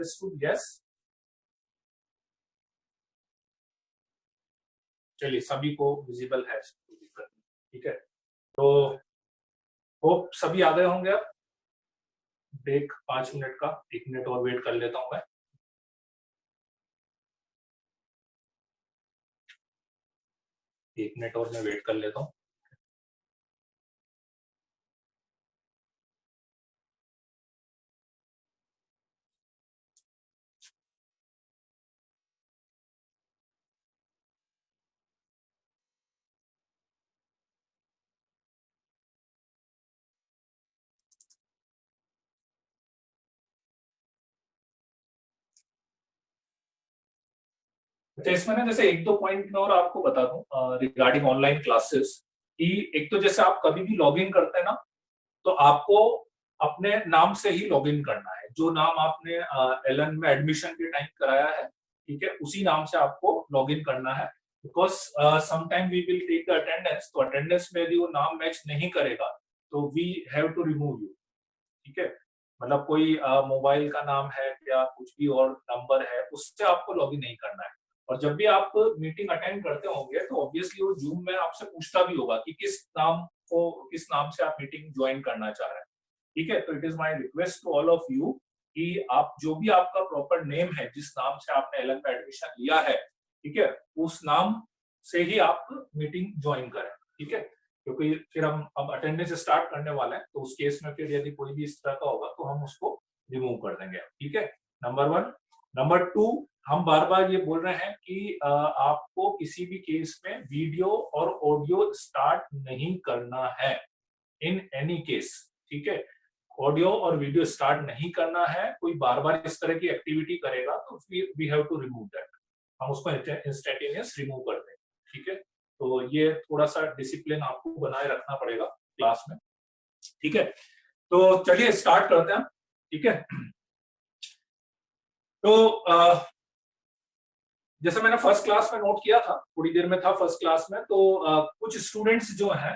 Yes, चलिए सभी को विजिबल है, ठीक है। तो होप सभी आ गए होंगे। अब ब्रेक 5 मिनट का, 1 मिनट और वेट कर लेता हूं मैं। एक मिनट और मैं वेट कर लेता हूँ। अच्छा, इसमें ना जैसे एक दो पॉइंट में और आपको बता दूं रिगार्डिंग ऑनलाइन क्लासेस कि एक तो जैसे आप कभी भी लॉग इन करते हैं ना, तो आपको अपने नाम से ही लॉग इन करना है। जो नाम आपने एलन में एडमिशन के टाइम कराया है, ठीक है, उसी नाम से आपको लॉग इन करना है। Because sometime we will take attendance, तो अटेंडेंस में यदि वो नाम मैच नहीं करेगा तो we have to remove you, ठीक है। मतलब कोई मोबाइल का नाम है या कुछ भी और नंबर है, उससे आपको लॉग इन नहीं करना है। और जब भी आप मीटिंग अटेंड करते होंगे तो ऑब्वियसली वो जूम में आपसे पूछता भी होगा कि किस नाम से आप मीटिंग ज्वाइन करना चाह रहे हैं, ठीक है। तो it is my request to all of you कि आप जो भी आपका प्रॉपर नेम है, जिस नाम से आपने एलन में एडमिशन लिया है, ठीक है, उस नाम से ही आप मीटिंग ज्वाइन करें, ठीक है। क्योंकि फिर हम अब अटेंडेंस स्टार्ट करने वाले हैं, तो उस केस में फिर यदि कोई भी इस तरह का होगा तो हम उसको रिमूव कर देंगे, ठीक है। नंबर 1। नंबर 2, हम बार बार ये बोल रहे हैं कि आपको किसी भी केस में वीडियो और ऑडियो स्टार्ट नहीं करना है, इन एनी केस, ठीक है। ऑडियो और वीडियो स्टार्ट नहीं करना है। कोई बार बार इस तरह की एक्टिविटी करेगा तो we have to remove that, हम उसको इंस्टेंटेनियस रिमूव कर देंगे, ठीक है। तो ये थोड़ा सा डिसिप्लिन आपको बनाए रखना पड़ेगा क्लास में, ठीक है। तो चलिए स्टार्ट करते हैं, ठीक है। तो जैसे मैंने फर्स्ट क्लास में नोट किया था, थोड़ी देर में था फर्स्ट क्लास में, तो कुछ स्टूडेंट्स जो हैं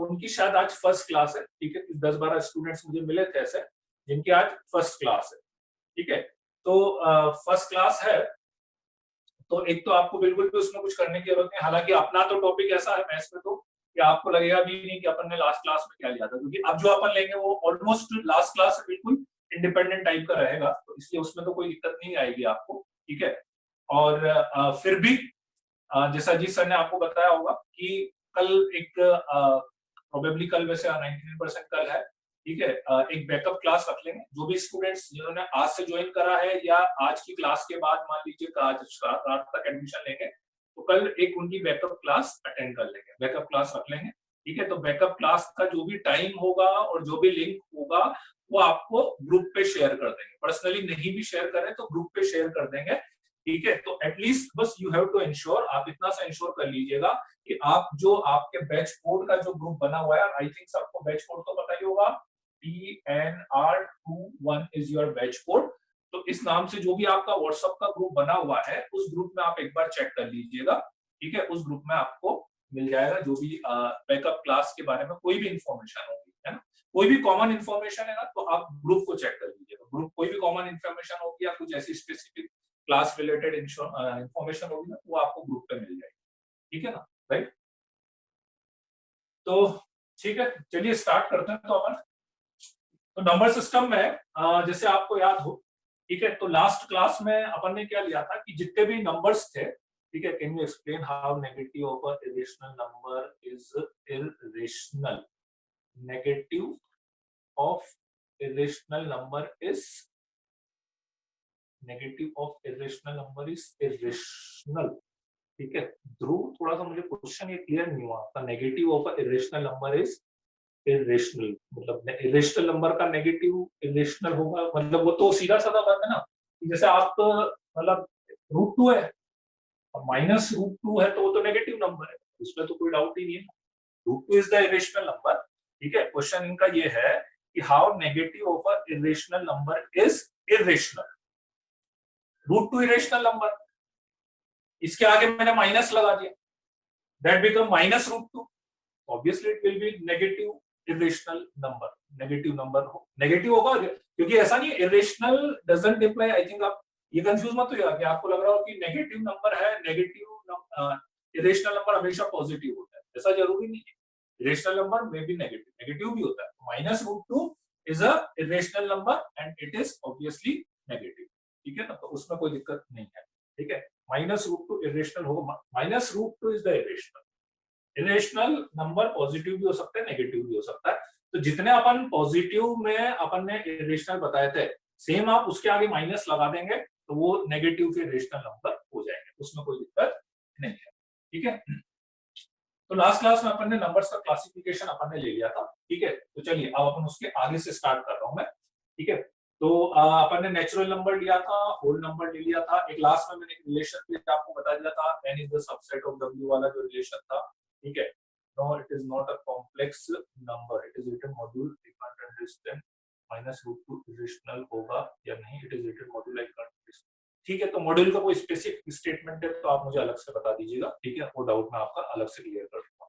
उनकी शायद आज फर्स्ट क्लास है, ठीक है। 10-12 स्टूडेंट्स मुझे मिले थे ऐसे जिनकी आज फर्स्ट क्लास है, ठीक है। तो फर्स्ट क्लास है तो एक तो आपको बिल्कुल भी उसमें कुछ करने की जरूरत नहीं। हालांकि अपना तो टॉपिक ऐसा है मैथ्स में तो कि आपको लगेगा भी नहीं कि अपन ने लास्ट क्लास में क्या लिया था, क्योंकि अब जो अपन लेंगे वो ऑलमोस्ट लास्ट क्लास से बिल्कुल इंडिपेंडेंट टाइप का रहेगा, तो इसलिए उसमें तो कोई दिक्कत नहीं आएगी आपको, ठीक है। और फिर भी जैसा अजीत सर ने आपको बताया होगा कि कल एक प्रोबेबली कल वैसे 99% कल है, ठीक है। एक बैकअप क्लास रख लेंगे। जो भी स्टूडेंट्स जिन्होंने आज से ज्वाइन करा है या आज की क्लास के बाद मान लीजिए आज रात तक एडमिशन लेंगे, तो कल एक उनकी बैकअप क्लास अटेंड कर लेंगे, बैकअप क्लास रख लेंगे, ठीक है। तो बैकअप क्लास का जो भी टाइम होगा और जो भी लिंक होगा वो आपको ग्रुप पे शेयर कर देंगे। पर्सनली नहीं भी शेयर करें तो ग्रुप पे शेयर कर देंगे, ठीक है। तो एटलीस्ट बस यू हैव टू इंश्योर, आप इतना सा इंश्योर कर लीजिएगा कि आप जो आपके बैच कोड का जो ग्रुप बना हुआ है, आई थिंक सबको बैच कोड तो पता ही होगा, PNR21 is your batch code. तो इस नाम से जो भी आपका व्हाट्सएप का ग्रुप बना हुआ है, उस ग्रुप में आप एक बार चेक कर लीजिएगा, ठीक है। उस ग्रुप में आपको मिल जाएगा जो भी बैकअप क्लास के बारे में कोई भी इंफॉर्मेशन होगी, है ना। कोई भी कॉमन इंफॉर्मेशन है ना, तो आप ग्रुप को चेक कर लीजिएगा। ग्रुप कोई भी कॉमन इंफॉर्मेशन होगी या कुछ ऐसी स्पेसिफिक क्लास रिलेटेड इंफॉर्मेशन होगी ना, वो आपको ग्रुप पे मिल जाएगी, ठीक है ना, राइट। तो ठीक है, चलिए स्टार्ट करते हैं। तो अपन तो नंबर सिस्टम में जैसे आपको याद हो, ठीक है, तो लास्ट क्लास में अपन ने क्या लिया था कि जितने भी नंबर्स थे, ठीक है, can you explain how negative of a irrational number is irrational, negative of irrational number is negative of irrational number is irrational, ठीक है। ध्रुव, थोड़ा सा मुझे क्वेश्चन ये क्लियर नहीं हुआ आपका। Negative of a irrational number is irrational, मतलब इरेशनल नंबर का नेगेटिव इरेशनल होगा, मतलब वो तो सीधा साधा बात है ना कि जैसे आप मतलब √2 है और -√2 है, तो वो तो नेगेटिव नंबर है, उसमें तो कोई डाउट ही नहीं है। √2 इज द इरेशनल नंबर, ठीक है। क्वेश्चन इनका ये है कि how negative of a irrational number is irrational. √2 irrational number, इसके आगे मैंने माइनस लगा दिया, that become -√2, obviously it will be negative irrational number, negative number हो, नेगेटिव होगा क्योंकि ऐसा नहीं irrational doesn't imply, I think आप ये कंफ्यूज मत होइएगा कि आपको लग रहा हो कि नेगेटिव नंबर है, नेगेटिव इरेशनल नंबर हमेशा पॉजिटिव होता है, ऐसा जरूरी नहीं है। इरेशनल नंबर में भी नेगेटिव नेगेटिव भी होता है। -√2 is a irrational number and it is obviously negative, ठीक है ना, तो उसमें कोई दिक्कत नहीं है, ठीक है। -√2 इरेशनल होगा, -√2 is the irrational number positive भी हो सकता है, नेगेटिव भी हो सकता है। तो जितने अपन पॉजिटिव में अपन ने इरेशनल बताए थे, सेम आप उसके आगे माइनस लगा देंगे तो वो नेगेटिव के इरेशनल नंबर हो जाएंगे, उसमें कोई दिक्कत नहीं है, ठीक है। तो लास्ट क्लास में अपन ने नंबर्स का क्लासिफिकेशन अपन ने ले लिया था, ठीक है। तो चलिए अब अपन उसके आगे से स्टार्ट कर रहा हूं मैं, ठीक है। तो अपन ने नेचुरल नंबर लिया था, होल नंबर ले लिया था, एक लास्ट में मैंने एक रिलेशन भी आपको बता दिया था, n is the subset of w वाला जो रिलेशन था, ठीक है। No it is not a complex number, it is written module, I can't understand -√2 irrational होगा या नहीं, it is written module, I can't, ठीक है। तो मॉड्यूल का कोई स्पेसिफिक स्टेटमेंट है तो आप मुझे अलग से बता दीजिएगा, ठीक है, वो डाउट मैं आपका अलग से क्लियर कर दूंगा।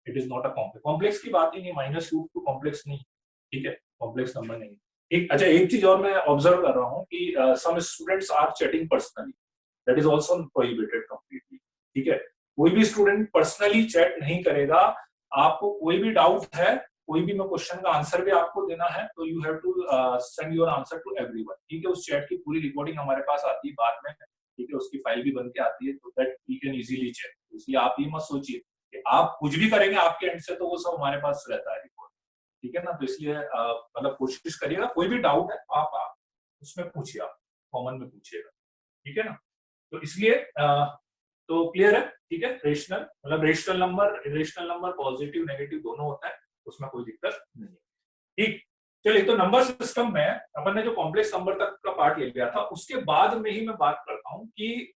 It is not a complex, complex की बात ही नहीं, -√2 कॉम्प्लेक्स नहीं, ठीक है, कॉम्प्लेक्स नंबर नहीं। एक अच्छा एक चीज और मैं ऑब्जर्व कर रहा हूँ कि some students are chatting personally, that is also prohibited completely, ठीक है। कोई भी स्टूडेंट पर्सनली चैट नहीं करेगा, आपको कोई भी डाउट है, कोई भी मैं क्वेश्चन का आंसर भी आपको देना है तो you have to send your answer to everyone, ठीक है। उस चैट की पूरी रिकॉर्डिंग हमारे पास आती है बाद में, ठीक है, उसकी फाइल भी बन के आती है, तो that we can easily check. इसलिए आप ये मत सोचिए कि आप कुछ भी करेंगे आपके एंड से तो वो सब हमारे पास रहता है रिकॉर्ड, ठीक है ना। तो इसलिए मतलब कोशिश करिएगा, कोई भी डाउट है आप उसमें पूछिए, आप कॉमन में पूछिएगा, ठीक है ना। तो इसलिए तो क्लियर है, ठीक है। रेशनल मतलब rational number, irrational number positive negative दोनों होता है, उसमें कोई दिक्कत नहीं है, ठीक। चलिए, तो नंबर सिस्टम में अपन ने जो कॉम्प्लेक्स नंबर तक का पार्ट ले लिया था, उसके बाद में ही मैं बात करता हूं कि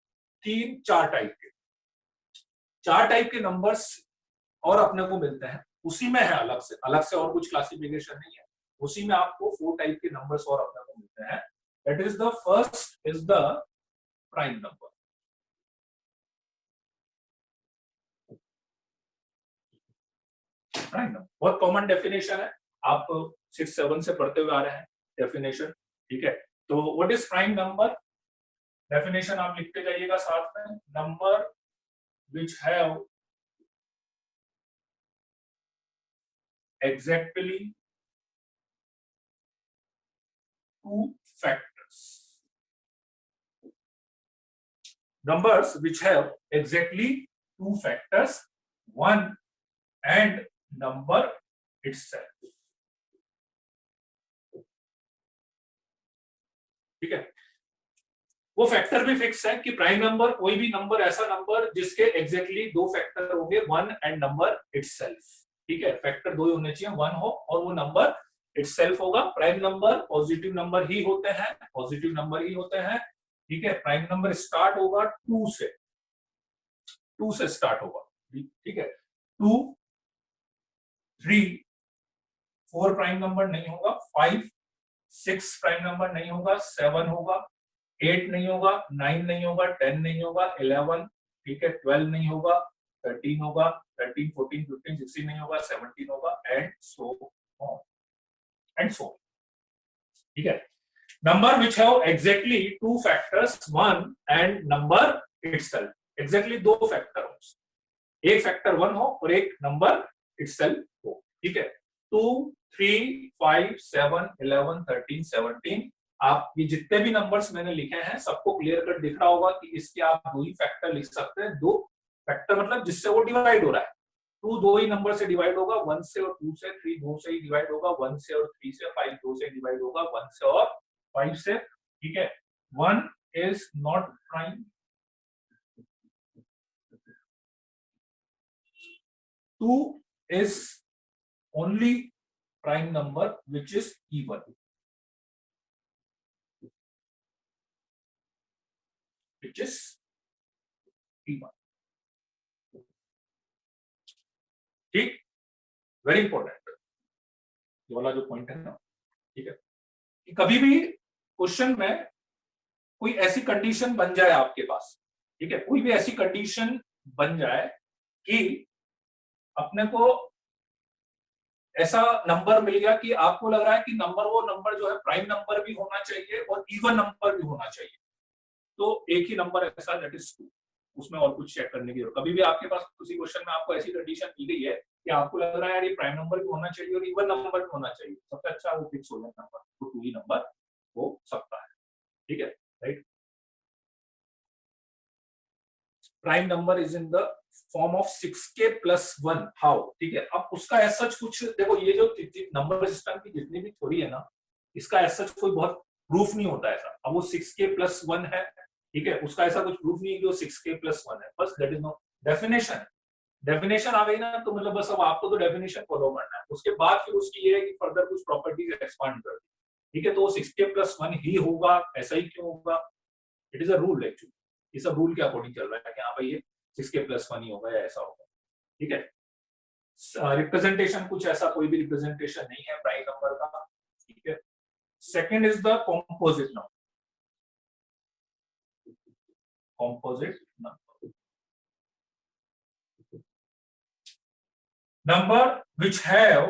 चार टाइप के नंबर्स और अपने को मिलते हैं, उसी में है अलग से और कुछ क्लासिफिकेशन नहीं है, उसी में आपको 4 टाइप के नंबर्स और अपने को मिलते हैं। That is the first is the prime number. Prime number बहुत कॉमन डेफिनेशन है, आप 6-7 से पढ़ते हुए आ रहे हैं डेफिनेशन, ठीक है। तो what is prime number, definition आप लिखते जाइएगा साथ में, number which have exactly two factors, numbers which have exactly two factors, one and number itself, ठीक है। वो फैक्टर भी फिक्स है कि प्राइम नंबर कोई भी नंबर, ऐसा नंबर जिसके एग्जैक्टली दो फैक्टर होंगे, वन एंड नंबर इटसेल्फ, ठीक है। फैक्टर दो ही होने चाहिए, वन हो और वो नंबर इटसेल्फ होगा। प्राइम नंबर पॉजिटिव नंबर ही होते हैं, पॉजिटिव नंबर ही होते हैं, ठीक है। प्राइम नंबर स्टार्ट होगा टू से स्टार्ट होगा, ठीक है। 2, 3, 4 प्राइम नंबर नहीं होगा, 5, 6 प्राइम नंबर नहीं होगा, 7 होगा, 8 नहीं होगा, 9 नहीं होगा, 10 नहीं होगा, 11, ठीक है, 12 नहीं होगा, 13 होगा, 13, 14, 15, 16 नहीं होगा, 17 होगा, and so on and so, ठीक है। Number which have exactly two factors, one and number itself, exactly दो फैक्टर हो, एक फैक्टर वन हो और एक नंबर इटसेल्फ हो, ठीक है। 2, 3, 5, 7, 11, 13, 17, आप ये जितने भी नंबर्स मैंने लिखे हैं सबको क्लियर कट दिख रहा होगा कि इसके आप दो ही फैक्टर लिख सकते हैं, दो फैक्टर मतलब जिससे वो डिवाइड हो रहा है। 2 दो ही नंबर से डिवाइड होगा, 1 से और 2 से, 3 2 से ही डिवाइड होगा, 1 से और 3 से, 5 2 से डिवाइड होगा, 1 से और 5 से, ठीक है। 1 is not prime, 2 is only prime number which is even, which is even, ठीक, वेरी इंपॉर्टेंट ये वाला जो पॉइंट है ना, ठीक है। कि कभी भी क्वेश्चन में कोई ऐसी कंडीशन बन जाए आपके पास, ठीक है, कोई भी ऐसी कंडीशन बन जाए कि अपने को ऐसा नंबर मिल गया कि आपको लग रहा है कि नंबर, वो नंबर जो है प्राइम नंबर भी होना चाहिए और इवन नंबर भी होना चाहिए, तो एक ही नंबर ऐसा, दैट इज 2, उसमें और कुछ चेक करने की जरूरत। कभी भी आपके पास किसी क्वेश्चन में आपको ऐसी कंडीशन दी गई है कि आपको लग रहा है यार ये प्राइम नंबर भी होना चाहिए और इवन नंबर भी होना चाहिए, सबसे अच्छा वो फिक्स हो जाए नंबर, तो 2 ही नंबर हो सकता है। ठीक है, right. Prime number is in the form of 6k plus 1, how? ठीक है, अब उसका ऐसा कुछ देखो, ये जो नंबर सिस्टम की जितनी भी थ्योरी है ना, इसका ऐसा कोई बहुत प्रूफ नहीं होता ऐसा। अब वो 6k प्लस 1 है, ठीक है, उसका ऐसा कुछ प्रूफ नहीं है कि वो 6k प्लस 1 है, बस that is no definition. Definition आ गई ना, तो मतलब बस अब आपको तो डेफिनेशन फॉलो करना है, उसके बाद फिर उसकी ये है कि फर्दर कुछ प्रॉपर्टीज एक्सपांड कर दी। ठीक है, तो वो 6k प्लस 1 ही होगा, ऐसा ही क्यों होगा? It is a rule actually, ये सब रूल के अकॉर्डिंग चल रहा है कि हाँ भाई ये 6k प्लस 1 ही होगा या ऐसा होगा। ठीक है, रिप्रेजेंटेशन कुछ ऐसा कोई भी रिप्रेजेंटेशन नहीं है प्राइम नंबर का। ठीक है, second is the composite number. Composite number, number which have,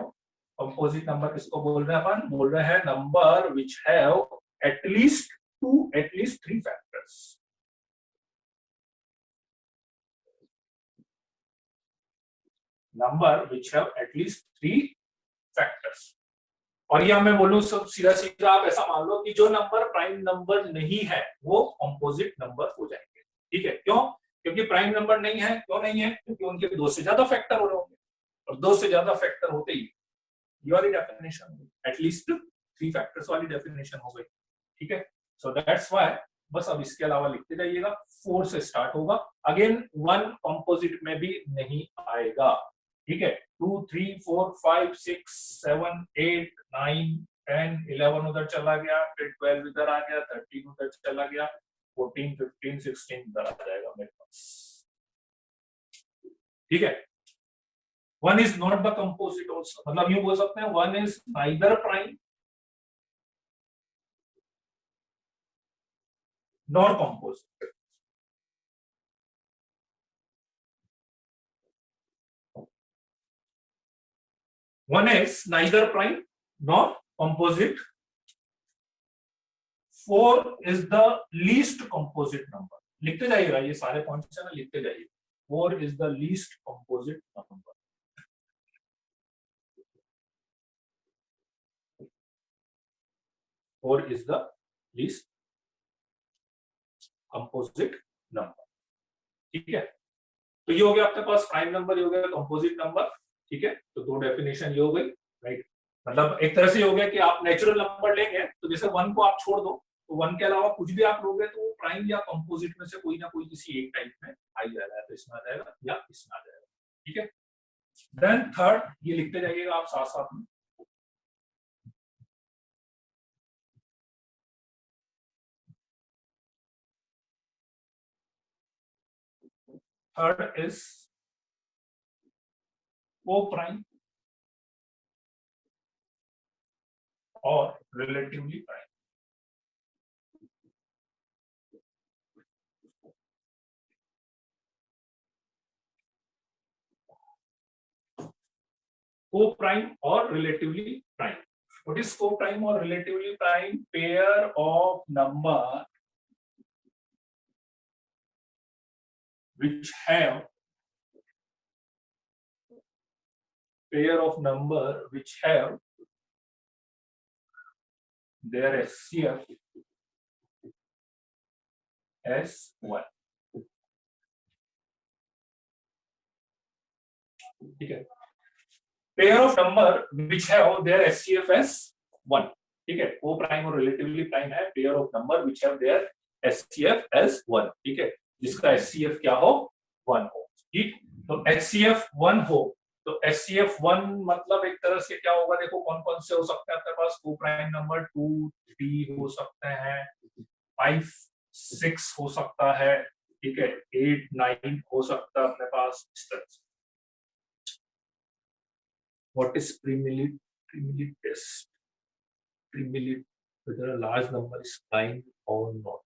composite number किसको बोल रहे हैं अपन? बोल रहे हैं number which have at least 2, at least 3 factors. Number which have at least 3 factors. और ये मैं बोलूं सब सीधा सीधा, आप ऐसा मान लो कि जो नंबर प्राइम नंबर नहीं है वो कंपोजिट नंबर हो जाएंगे। ठीक है, क्यों? क्योंकि प्राइम नंबर नहीं है, क्यों नहीं है? क्योंकि उनके 2 से ज्यादा फैक्टर हो रहे होंगे, और 2 से ज्यादा फैक्टर होते ही ये वाली डेफिनेशन, एटलीस्ट 3 फैक्टर्स वाली डेफिनेशन हो गई। ठीक है, सो दैट्स व्हाई, बस अब इसके अलावा लिखते जाइएगा। 4 से स्टार्ट होगा, अगेन 1 कंपोजिट में भी नहीं आएगा। ठीक है, 2 3 4 5 6 7 8 9 10 11 उधर चला गया, फिर 12 इधर आ गया, 13 उधर चला गया, 14 15 16 इधर आ जाएगा मेरे पास। ठीक है, 1 is not the composite also, मतलब यूं बोल सकते हैं 1 is neither prime nor composite. One is neither prime nor composite. 4 is the least composite number. लिखते जाइएगा, ये सारे पॉइंट्स है ना, लिखते जाइए। 4 is the least composite number. 4 is the least composite number. ठीक है, तो ये हो गया अपने पास प्राइम नंबर, ये हो गया कंपोजिट नंबर। ठीक है, तो 2 डेफिनेशन ये हो गई, राइट। मतलब एक तरह से हो गया कि आप नेचुरल नंबर लेंगे तो जैसे 1 को आप छोड़ दो, तो 1 के अलावा कुछ भी आप लोगे तो वो प्राइम या कंपोजिट में से कोई ना कोई किसी एक टाइप में आ ही जाएगा, तो इसमें आ जाएगा या इसमें आ जाएगा। ठीक है, देन थर्ड, ये लिखते जाइएगा आप साथ साथ में। थर्ड इज को प्राइम और रिलेटिवली प्राइम। को प्राइम और relatively prime. What is co-prime or relatively prime? Pair of number which have their HCF as 1. ठीक है, pair of number which have their HCF as 1। ठीक है, coprime और relatively prime है pair of number which have their HCF as 1। ठीक है, जिसका HCF क्या हो? 1 हो। ठीक, तो एचसीएफ 1 हो, तो एचसीएफ 1 मतलब एक तरह से क्या होगा, देखो कौन कौन से हो सकते हैं अपने पास। को प्राइम नंबर 2 3 हो सकते हैं, 5 6 हो सकता है, ठीक है, 8 9 हो सकता है अपने पास, इस तरह से। What is primitive test? Primitive, whether a large number is prime or not.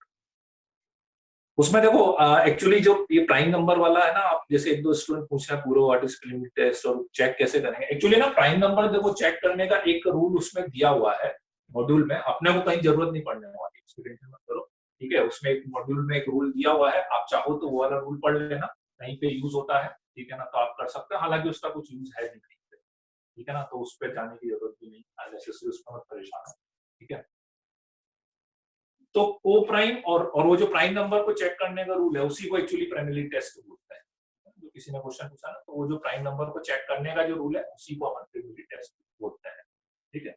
उसमें देखो एक्चुअली जो ये प्राइम नंबर वाला है ना, आप जैसे एक दो स्टूडेंट पूछ रहे हैं पूरा व्हाट इज लिमिट टेस्ट और चेक कैसे करेंगे, एक्चुअली ना प्राइम नंबर देखो चेक करने का एक रूल उसमें दिया हुआ है मॉड्यूल में, अपने को कहीं जरूरत नहीं पड़ने वाली, उसकी टेंशन मत करो। ठीक है, उसमें एक मॉड्यूल में एक रूल दिया हुआ है, आप चाहो तो वो वाला रूल पढ़ लेना, कहीं पे यूज होता है। ठीक है ना, तो आप कर सकते हैं, हालांकि उसका कुछ यूज है नहीं कहीं पे। ठीक है ना, तो उस पर जाने की जरूरत भी नहीं, अननेसेसरी उसमें मत परेशान हो। ठीक है, तो को प्राइम और वो जो प्राइम नंबर को चेक करने का रूल है उसी को एक्चुअली प्राइमरी टेस्ट बोलते हैं। जो किसी ने क्वेश्चन पूछा ना, तो वो जो प्राइम नंबर को चेक करने का जो रूल है उसी को हम प्राइमरी टेस्ट बोलते हैं। ठीक है,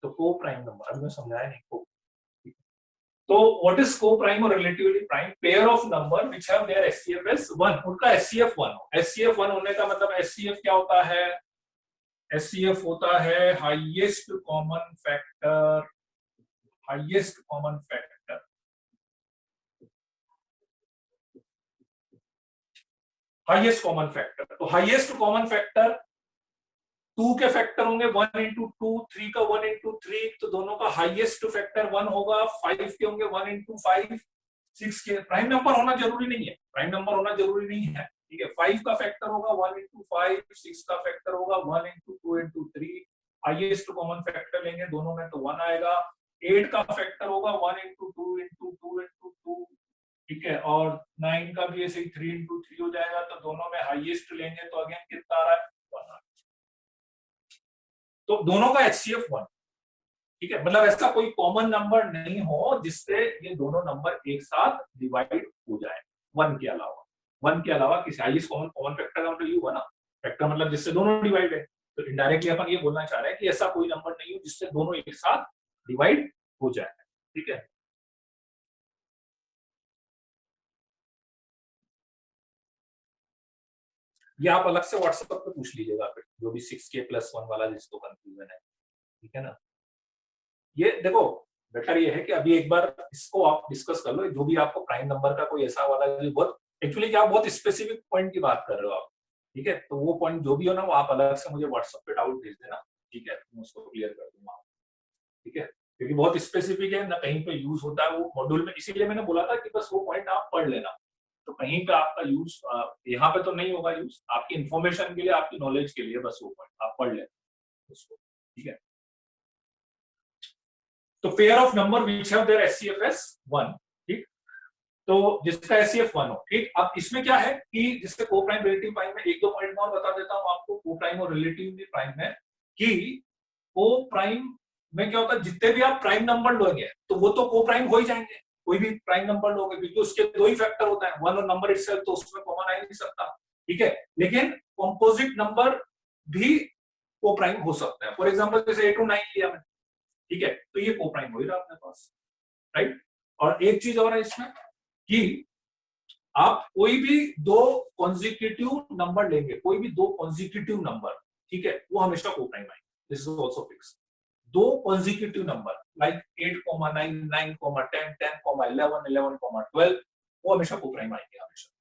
तो को प्राइम नंबर अभी मैं समझाया नहीं को। तो व्हाट इज को प्राइम और relatively prime? Pair of number which have their HCF as 1, उनका एचसीएफ 1 हो। एचसीएफ 1 होने का मतलब एचसीएफ क्या होता है? एचसीएफ होता है highest common factor, highest common factor. Highest common factor, तो हाईएस्ट कॉमन फैक्टर टू के फैक्टर होंगे 1 इंटू टू, 3 का 1 इंटू 3, तो दोनों का हाईएस्ट फैक्टर 1 होगा। 5 के होंगे 1 इंटू 5, 6 के प्राइम नंबर होना जरूरी नहीं है, प्राइम नंबर होना जरूरी नहीं है। ठीक है, 5 का फैक्टर होगा 1 इंटू 5, 6 का फैक्टर होगा 1 into 2 into 3, highest common factor लेंगे दोनों में तो 1 आएगा। 8 का फैक्टर होगा 1 इंटू 2 इंटू 2 इंटू 2। ठीक है, और 9 का भी ऐसे ही 3 इंटू 3 हो जाएगा, तो दोनों में हाईएस्ट लेंगे तो अगेन कितना आ रहा है? 1। तो दोनों का एचसीएफ 1। ठीक है, मतलब ऐसा कोई कॉमन नंबर नहीं हो जिससे ये दोनों नंबर एक साथ डिवाइड हो जाए 1 के अलावा। 1 के अलावा किसी हाईएस्ट कॉमन कॉमन फैक्टर का मतलब ये हुआ ना, फैक्टर मतलब जिससे दोनों डिवाइड है, तो इनडायरेक्टली अपन ये बोलना चाह रहे हैं कि ऐसा कोई नंबर नहीं हो जिससे दोनों एक साथ डिवाइड हो जाए। ठीक है, ये आप अलग से व्हाट्सएप पे पूछ लीजिएगा फिर, जो भी 6k+1 वाला जिसको कंफ्यूजन है। ठीक है ना, ये देखो बेटर ये है कि अभी एक बार इसको आप डिस्कस कर लो, जो भी आपको प्राइम नंबर का कोई ऐसा वाला जो बहुत एक्चुअली क्या बहुत स्पेसिफिक पॉइंट की बात कर रहे हो आप। ठीक है, तो वो पॉइंट जो भी हो ना, वो आप अलग से मुझे व्हाट्सएप पे डाउट भेज देना। ठीक है, मैं उसको क्लियर कर दूंगा। ठीक है, क्योंकि बहुत स्पेसिफिक है ना, कहीं पे यूज होता है वो मॉड्यूल में, इसीलिए मैंने बोला था कि बस वो पॉइंट आप पढ़ लेना, तो कहीं पे आपका यूज यहाँ पे तो नहीं होगा यूज, आपकी इन्फॉर्मेशन के लिए, आपकी नॉलेज के लिए बस वो पॉइंट आप पढ़ लेना उसको। ठीक है, तो pair of number which have their HCF as 1। ठीक, तो जिसका एचसीएफ 1 हो। ठीक, अब इसमें क्या है कि जिससे को प्राइम रिलेटिव प्राइम में एक दो पॉइंट और बता देता हूं आपको, को प्राइम और रिलेटिव प्राइम में, कि को प्राइम में क्या होता है, जितने भी आप प्राइम नंबर लोगे तो वो तो को प्राइम हो ही जाएंगे, कोई भी प्राइम नंबर लोगे, क्योंकि उसके दो ही फैक्टर होता है, 1 और नंबर इटसेल्फ, तो उसमें कॉमन आ ही नहीं सकता। ठीक है, लेकिन कॉम्पोजिट नंबर भी को प्राइम हो सकता है, फॉर एग्जाम्पल जैसे 8 और 9 लिया मैंने। ठीक है, तो ये को प्राइम हो ही रहा अपने पास, राइट। और एक चीज और है इसमें कि आप कोई भी दो कॉन्जिक्यूटिव नंबर लेंगे, कोई भी दो कॉन्जिक्यूटिव नंबर, ठीक है, वो हमेशा को प्राइम आएंगे, दिस इज आल्सो फिक्स। दो कॉन्जिक्यूटिव नंबर लाइक 8,9, 9,10, 10,11, 11,12, वो हमेशा को प्राइम आएंगे हमेशा।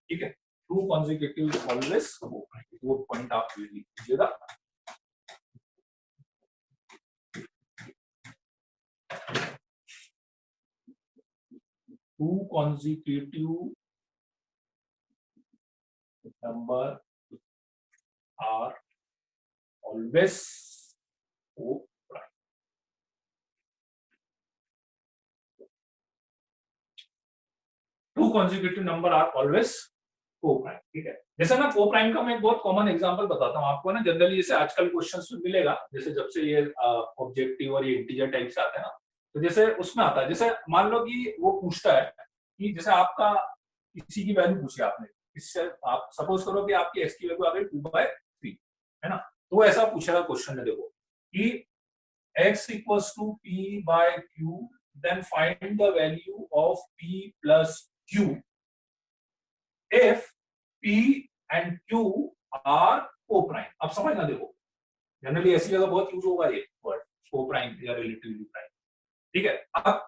ठीक है, टू कॉन्जिक्यूटिव ऑलवेज को प्राइम, वो पॉइंट आप लिख लीजिएगा। Two consecutive number are always co-prime. Two consecutive number are always co-prime. ठीक है, जैसे ना को-प्राइम का मैं एक बहुत कॉमन एग्जांपल बताता हूँ आपको ना, जनरली जैसे आजकल क्वेश्चंस में मिलेगा, जैसे जब से ये ऑब्जेक्टिव और ये इंटीजर टाइप से आते हैं ना, तो जैसे उसमें आता है, जैसे मान लो कि वो पूछता है कि जैसे आपका किसी की वैल्यू पूछी आपने, इससे आप सपोज करो कि आपकी एक्स की वैल्यू आ गई 2/3, है ना, तो ऐसा पूछेगा क्वेश्चन में, देखो कि x equals to p by q, then find the value of p plus q if p and q are co-prime। अब समझना, देखो जनरली ऐसी जगह बहुत यूज होगा ये वर्ड को-प्राइम या रिलेटिवली प्राइम। ठीक है, अब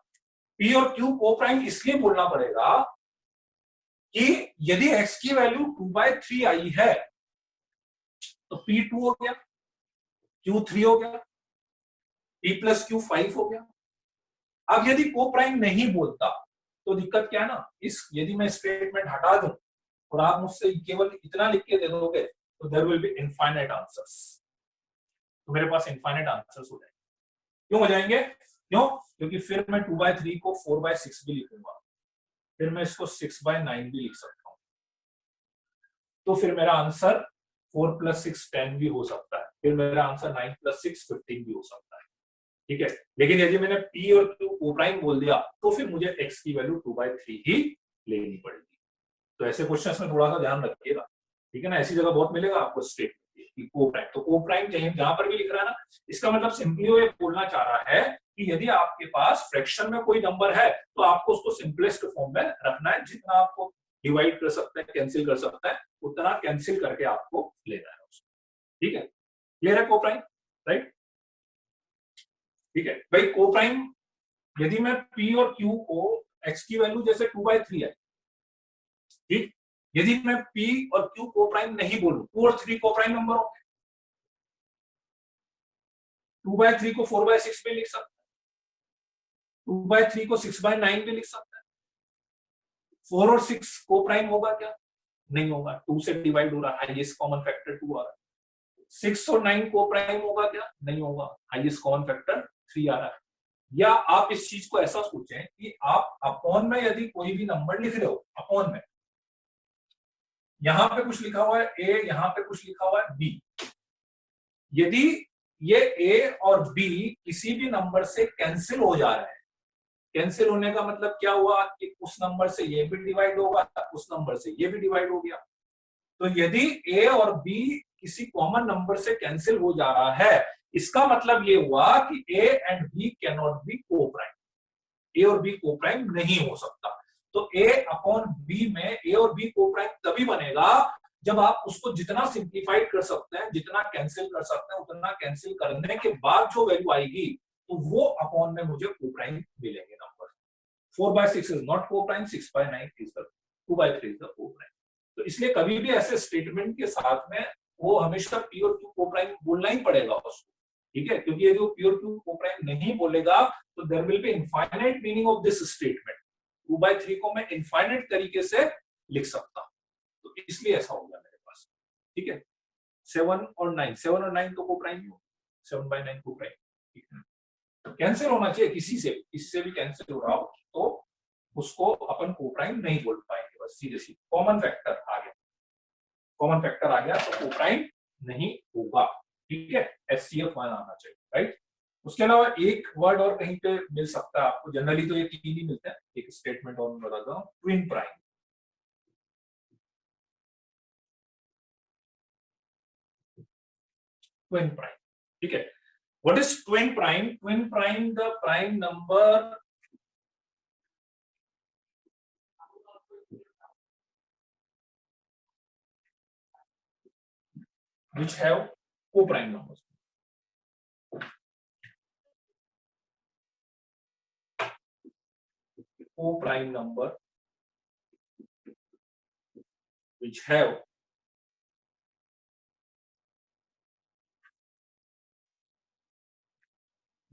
p और q को-प्राइम इसलिए बोलना पड़ेगा कि यदि x की वैल्यू 2/3 आई है तो p 2 हो गया, q 3 हो गया, p plus q 5 हो गया। अब यदि को प्राइम नहीं बोलता तो दिक्कत क्या है ना, इस यदि मैं स्टेटमेंट हटा दूं और आप मुझसे केवल इतना लिख के दे दोगे तो there will be infinite answers, तो मेरे पास इनफाइनाइट आंसर्स हो जाएंगे। क्यों हो जाएंगे? क्यों? क्योंकि फिर मैं 2/3 को 4/6 भी लिखूंगा, फिर मैं इसको 6/9 भी लिख सकता हूँ, तो फिर मेरा आंसर 4 + 6 10 भी हो सकता है, फिर मेरा आंसर 9 + 6 15 भी हो सकता है। ठीक है, लेकिन यदि मैंने p और q को प्राइम बोल दिया तो फिर मुझे x की वैल्यू 2/3 ही लेनी पड़ेगी। तो ऐसे क्वेश्चंस में थोड़ा सा ध्यान रखिएगा, ठीक है ना। ऐसी जगह बहुत मिलेगा आपको स्टेटमेंट कि को प्राइम, तो को प्राइम चाहिए जहां पर भी लिख रहा है ना, इसका मतलब सिंपली वो ये बोलना चाह रहा है कि यदि आपके पास फ्रैक्शन में कोई नंबर है तो आपको उसको सिंपलेस्ट फॉर्म में रखना है, जितना आपको डिवाइड कर सकते हैं, कैंसिल कर सकता है, उतना कैंसिल करके आपको लेना है उसको। ठीक है, क्लियर है को प्राइम, राइट? ठीक है भाई, को प्राइम यदि मैं p और q को x की वैल्यू जैसे 2/3 है, ठीक, यदि मैं p और q को प्राइम नहीं बोलूं, 2 और 3 को प्राइम नंबर हो, 2/3 को 4/6 भी लिख सकता है, 2/3 को 6/9 भी लिख सकता है। 4 और 6 को प्राइम होगा क्या? नहीं होगा, 2 से डिवाइड हो रहा है, हाईएस्ट कॉमन फैक्टर 2 आ रहा है। 6 और 9 को प्राइम होगा क्या? नहीं होगा, हाईएस्ट कॉमन फैक्टर 3 आ रहा है। या आप इस चीज को ऐसा सोचें कि आप अपॉन में यदि कोई भी नंबर लिख रहे हो, अपॉन में यहां पे कुछ लिखा हुआ है a, यहां पे कुछ लिखा हुआ है b, यदि ये a और b किसी भी नंबर से कैंसिल हो जा रहे हैं, कैंसिल होने का मतलब क्या हुआ कि उस नंबर से ये भी डिवाइड होगा, उस नंबर से ये भी डिवाइड हो गया। तो यदि a और b किसी कॉमन नंबर से कैंसिल हो जा रहा है, इसका मतलब ये हुआ कि a and b can not be को प्राइम, a और b को प्राइम नहीं हो सकता। तो a अपॉन b में a और b को प्राइम तभी बनेगा जब आप उसको जितना सिंप्लीफाइड कर सकते हैं, जितना कैंसिल कर सकते हैं, उतना कैंसिल करने के बाद जो वैल्यू आएगी तो वो अपॉन में मुझे को प्राइम मिलेंगे नंबर। 4/6 इज नॉट को prime, 6/9 is the 2/3 is the को प्राइम। तो इसलिए कभी भी ऐसे स्टेटमेंट के साथ में वो हमेशा p और q को प्राइम बोलना ही पड़ेगा उसको, ठीक है, क्योंकि यदि वो p और q को प्राइम नहीं बोलेगा तो there will be infinite meaning of this statement. 2/3 को मैं इनफाइनाइट तरीके से लिख सकता हूं, तो इसलिए ऐसा होगा मेरे पास। ठीक है, 7 और 9 तो को प्राइम ही हो, 7/9 को प्राइम, ठीक है। कैंसिल होना चाहिए, किसी से भी कैंसिल हो रहा हो तो उसको अपन को प्राइम नहीं बोल पाएंगे, बस सीधे सीधे कॉमन फैक्टर आ गया, कॉमन फैक्टर आ गया तो को प्राइम नहीं होगा। ठीक है, SCF 1 आना चाहिए, राइट। उसके अलावा एक वर्ड और कहीं पे मिल सकता है आपको, जनरली तो ये 3 ही मिलते हैं। एक स्टेटमेंट और मैं बताता हूँ, ट्विन प्राइम। ट्विन प्राइम, ठीक है। What is twin prime? Twin prime, the prime number which have co-prime numbers. Co-prime number which have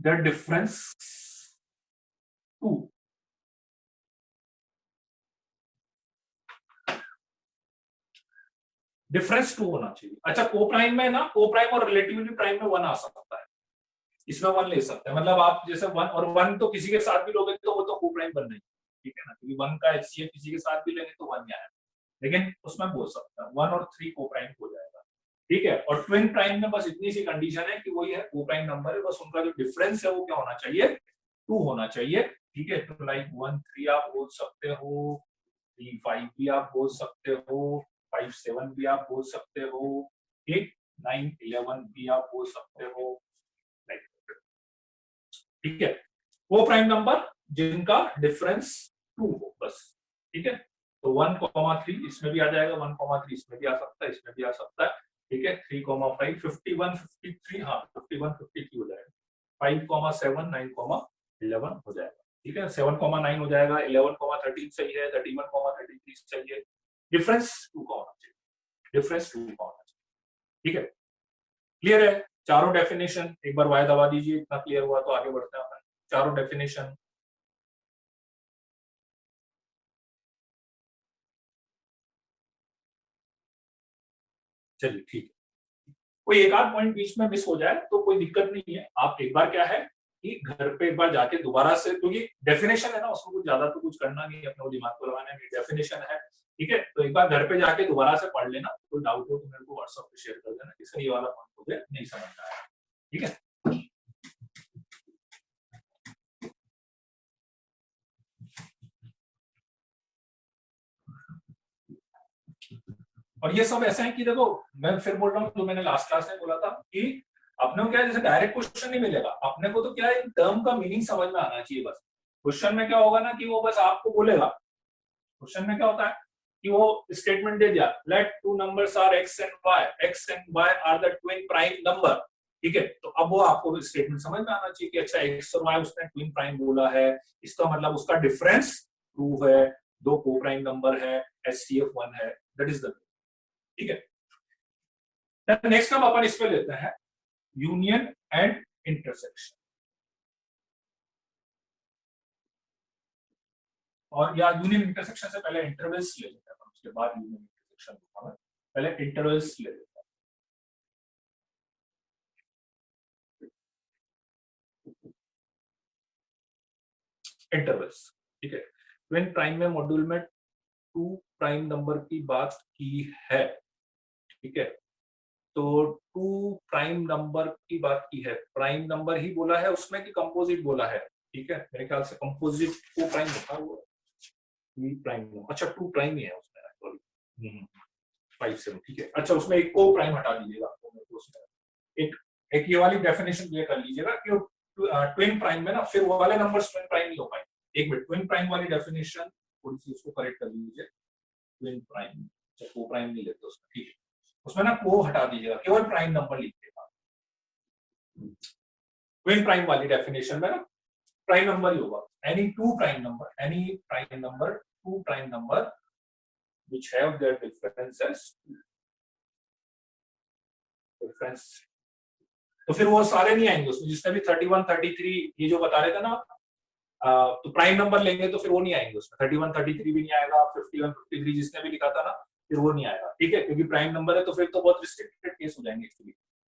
the difference 2, difference 2 होना चाहिए। अच्छा, को प्राइम में ना, को प्राइम और रिलेटिवली प्राइम में 1 आ सकता है, इसमें 1 ले सकते हैं। मतलब आप जैसे 1 और 1 तो किसी के साथ भी लोगे तो वो तो को प्राइम बन नहीं, ठीक है ना, क्योंकि 1 का HCF किसी के साथ भी लेंगे तो 1 ही आएगा, लेकिन उसमें बोल सकता है 1 और 3 को प्राइम हो जाएगा। ठीक है, और ट्विन प्राइम में बस इतनी सी कंडीशन है कि वही है, को प्राइम नंबर है, बस उनका जो डिफरेंस है वो क्या होना चाहिए? 2 होना चाहिए। ठीक है, तो लाइक 1 3 आप बोल सकते हो, 3 5 भी आप बोल सकते हो, 5 7 भी आप बोल सकते हो, ठीक, 9 11 भी आप बोल सकते हो, ठीक है। वो प्राइम नंबर जिनका डिफरेंस 2 हो बस, ठीक है। तो 1,3 इसमें भी आ जाएगा, 1,3 इसमें भी आ सकता है, इसमें भी आ सकता है, ठीक है। 3,5 51 53, हाँ 51 53 हो जाएगा, 5,7 9,11 हो जाएगा, ठीक है। 7,9 हो जाएगा, 11,13 सही है, 31,33 सही है, डिफरेंस 2 का होना चाहिए, डिफरेंस 2 का होना चाहिए, ठीक है। क्लियर है? चारों डेफिनेशन एक बार वाय दबा दीजिए, इतना क्लियर हुआ तो आगे बढ़ते हैं अपन। चारों डेफिनेशन चलिए ठीक है, कोई एक आध पॉइंट बीच में मिस हो जाए तो कोई दिक्कत नहीं है। आप एक बार क्या है कि घर पे एक बार जाके दोबारा से, क्योंकि डेफिनेशन है ना, उसमें कुछ ज्यादा तो कुछ करना नहीं है, अपने को दिमाग को लगाना नहीं, डेफिनेशन है, ठीक है। तो एक बार घर पे जाके दोबारा से पढ़ लेना, कोई डाउट हो तो मेरे को व्हाट्सएप पे शेयर कर देना कि सर ये वाला पॉइंट मुझे नहीं समझ में आया, ठीक है। और ये सब ऐसा है कि देखो, मैं फिर बोल रहा हूँ, जो मैंने लास्ट क्लास में बोला था कि अपने को क्या है, जैसे डायरेक्ट क्वेश्चन नहीं मिलेगा अपने को, तो क्या है, टर्म का मीनिंग समझ में आना चाहिए बस। क्वेश्चन में क्या होगा ना कि वो बस आपको बोलेगा, क्वेश्चन में क्या होता है कि वो स्टेटमेंट दे दिया, let two numbers are x and y are the twin prime number, ठीक है। तो अब वो आपको स्टेटमेंट समझ में आना चाहिए कि अच्छा एक्स और वाई उसने ट्विन प्राइम बोला है, इसका मतलब उसका डिफरेंस ट्रू है, दो को प्राइम नंबर है, एचसीएफ 1 है, दैट इज द, ठीक है। नेक्स्ट हम अपन इसमें लेते हैं यूनियन एंड इंटरसेक्शन, और या यूनियन इंटरसेक्शन से पहले इंटरवल्स ले लेते हैं, उसके बाद यूनियन इंटरसेक्शन, पहले इंटरवल्स ले लेते हैं, इंटरवल्स, ठीक है। ट्विन प्राइम में मॉड्यूल में टू प्राइम नंबर की बात की है, ठीक है। तो टू प्राइम नंबर की बात की है, प्राइम नंबर ही बोला है उसमें कि कंपोजिट बोला है, ठीक है। मेरे ख्याल से कंपोजिट को प्राइम होता है, प्राइम, अच्छा टू प्राइम ही है उसमें, सॉरी 5 7, ठीक है। अच्छा उसमें एक को प्राइम हटा दीजिएगा, तो मेरे को उसमें एक एक ये वाली डेफिनेशन क्लियर कर लीजिएगा कि ट्विन प्राइम में ना फिर वो वाले नंबर्स ट्विन प्राइम नहीं हो पाएंगे। एक मिनट, ट्विन प्राइम वाली डेफिनेशन थोड़ी सी उसको करेक्ट कर लीजिए, ट्विन प्राइम, अच्छा को प्राइम नहीं लेते उसमें, ठीक है। उसमें ना को हटा दीजिएगा, केवल प्राइम नंबर लिखिएगा। ट्विन प्राइम वाली डेफिनेशन में ना प्राइम नंबर ही होगा, any two prime number, any prime number, two prime number which have their differences, difference, तो फिर वो सारे नहीं आएंगे उसमें, जिसने भी 31 33 ये जो बता रहे थे ना आप, तो प्राइम नंबर लेंगे तो फिर वो नहीं आएंगे उसमें, 31 33 भी नहीं आएगा, 51 53 जिसने भी लिखा था ना, फिर वो नहीं आएगा, ठीक है। क्योंकि प्राइम नंबर है तो फिर तो बहुत रिस्ट्रिक्टेड केस हो जाएंगे एक्चुअली,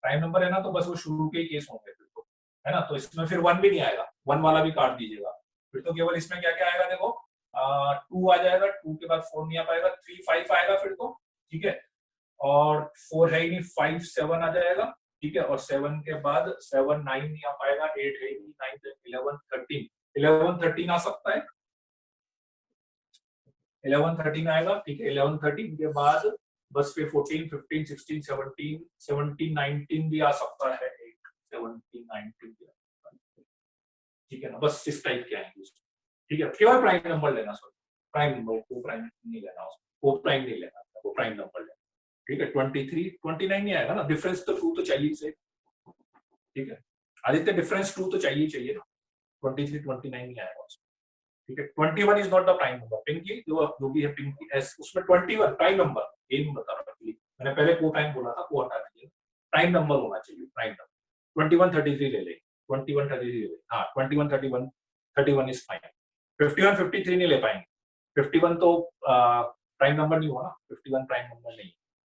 प्राइम नंबर है ना तो बस वो शुरू के ही केस होंगे फिर तो, है ना। तो इसमें फिर वन भी नहीं आएगा, वन वाला भी काट दीजिएगा, फिर तो केवल इसमें क्या क्या आएगा देखो, टू आ जाएगा, टू के बाद फोर नहीं आ पाएगा, 3 5 आएगा फिर तो, ठीक है। और फोर है ही नहीं, 5 7 आ जाएगा, ठीक है। और 7 के बाद 7 9 नहीं आ पाएगा, 8 है ही नहीं, 9 11 13, 11 13 आ सकता है, 11 13 आएगा, ठीक है। 11 13 के बाद बस फिर 14 15 16 17 17 19 भी आ सकता है, एक 17 19 भी आ सकता है, ठीक है ना। बस इस टाइप के आएंगे, ठीक है। केवल प्राइम नंबर लेना, सॉरी प्राइम नंबर को प्राइम नहीं लेना, उसको को प्राइम नहीं लेना, वो प्राइम नंबर लेना, ठीक है। 23 29 नहीं आएगा ना, डिफरेंस तो टू तो चाहिए से, ठीक है। आदित्य डिफरेंस टू तो चाहिए चाहिए ना, 23 29 नहीं आएगा उसमें, ठीक है। 21 is not the prime number, Pinky जो भी है पिंकी एस, उसमें 21 प्राइम नंबर, ये नहीं बता रहा था, मैंने पहले को टाइम बोला था, को हटा दीजिए, प्राइम नंबर होना चाहिए, प्राइम नंबर 21 33 ले लेंगे, 21 33 ले लेंगे, हाँ 21 31 31 इज फाइन, 51 53 नहीं ले पाएंगे, 51 तो प्राइम नंबर नहीं हुआ ना, 51 प्राइम नंबर नहीं,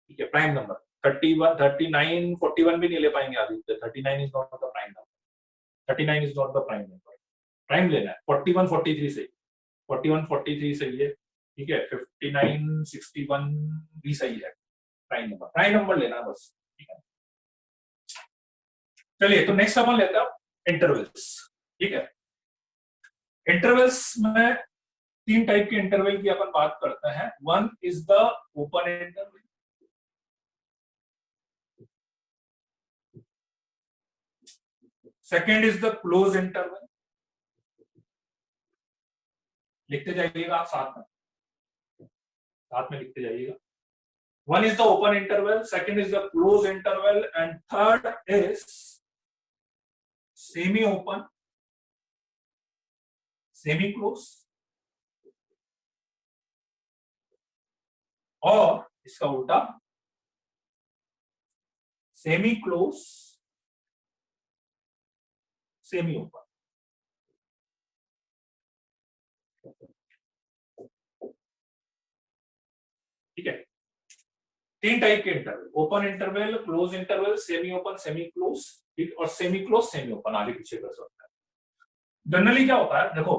ठीक है। प्राइम नंबर 31 39 41 भी नहीं ले पाएंगे Aditya, 39 is not the prime number, 39 is not the prime number, prime लेना है 41 43 से, 41 43 सही है, ठीक है। 59 61 भी सही है, प्राइम नंबर लेना है बस, ठीक है। चलिए तो नेक्स्ट अपन लेते हैं इंटरवल्स, ठीक है। इंटरवल्स में तीन टाइप के इंटरवल की अपन बात करते हैं, one is the open interval, second is the close interval, लिखते जाइएगा आप साथ में, साथ में लिखते जाइएगा। One is the open interval, second is the close interval, and third is semi open, semi close, और इसका उल्टा सेमी क्लोज सेमी ओपन, ठीक है। तीन टाइप के interval, open interval, close interval, semi open, semi close, ठीक, और semi close, semi open, आगे पीछे कर सकता है। जनरली क्या होता है देखो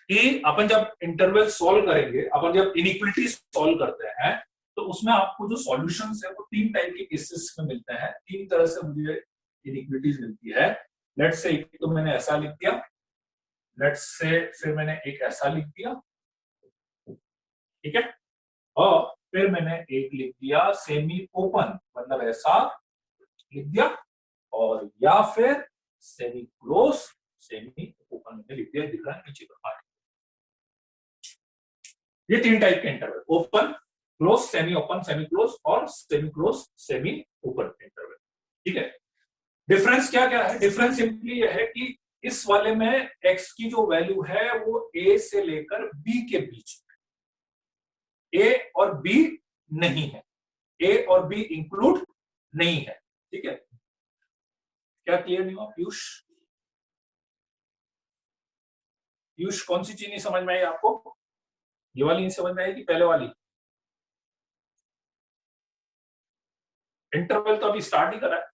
कि अपन जब इंटरवल सॉल्व करेंगे, अपन जब इनइक्वालिटी सॉल्व करते हैं, तो उसमें आपको जो सॉल्यूशंस है वो तीन टाइप के केसेस में मिलते हैं। तीन तरह से मुझे इनइक्वालिटीज मिलती है। लेट्स से एक तो मैंने ऐसा लिख दिया, लेट्स से फिर मैंने एक ऐसा लिख दिया, ठीक है, और फिर मैंने एक लिख दिया सेमी ओपन, मतलब ऐसा लिख दिया, और या फिर सेमी क्लोज, सेमी ओपन मैंने लिख दिया, दिख रहा है नीचे का। ये तीन टाइप के interval, open, close, semi open, semi close, और semi close, semi open interval, ठीक है। डिफरेंस क्या क्या है? डिफरेंस सिंपली यह है कि इस वाले में x की जो वैल्यू है वो a से लेकर b के बीच में, a और b नहीं है, a और b इंक्लूड नहीं है, ठीक है। क्या क्लियर नहीं हुआ पीयूष? पीयूष कौन सी चीज नहीं समझ में आई आपको? ये वाली नहीं समझ में आई कि पहले वाली? इंटरवल तो अभी स्टार्ट ही करा है,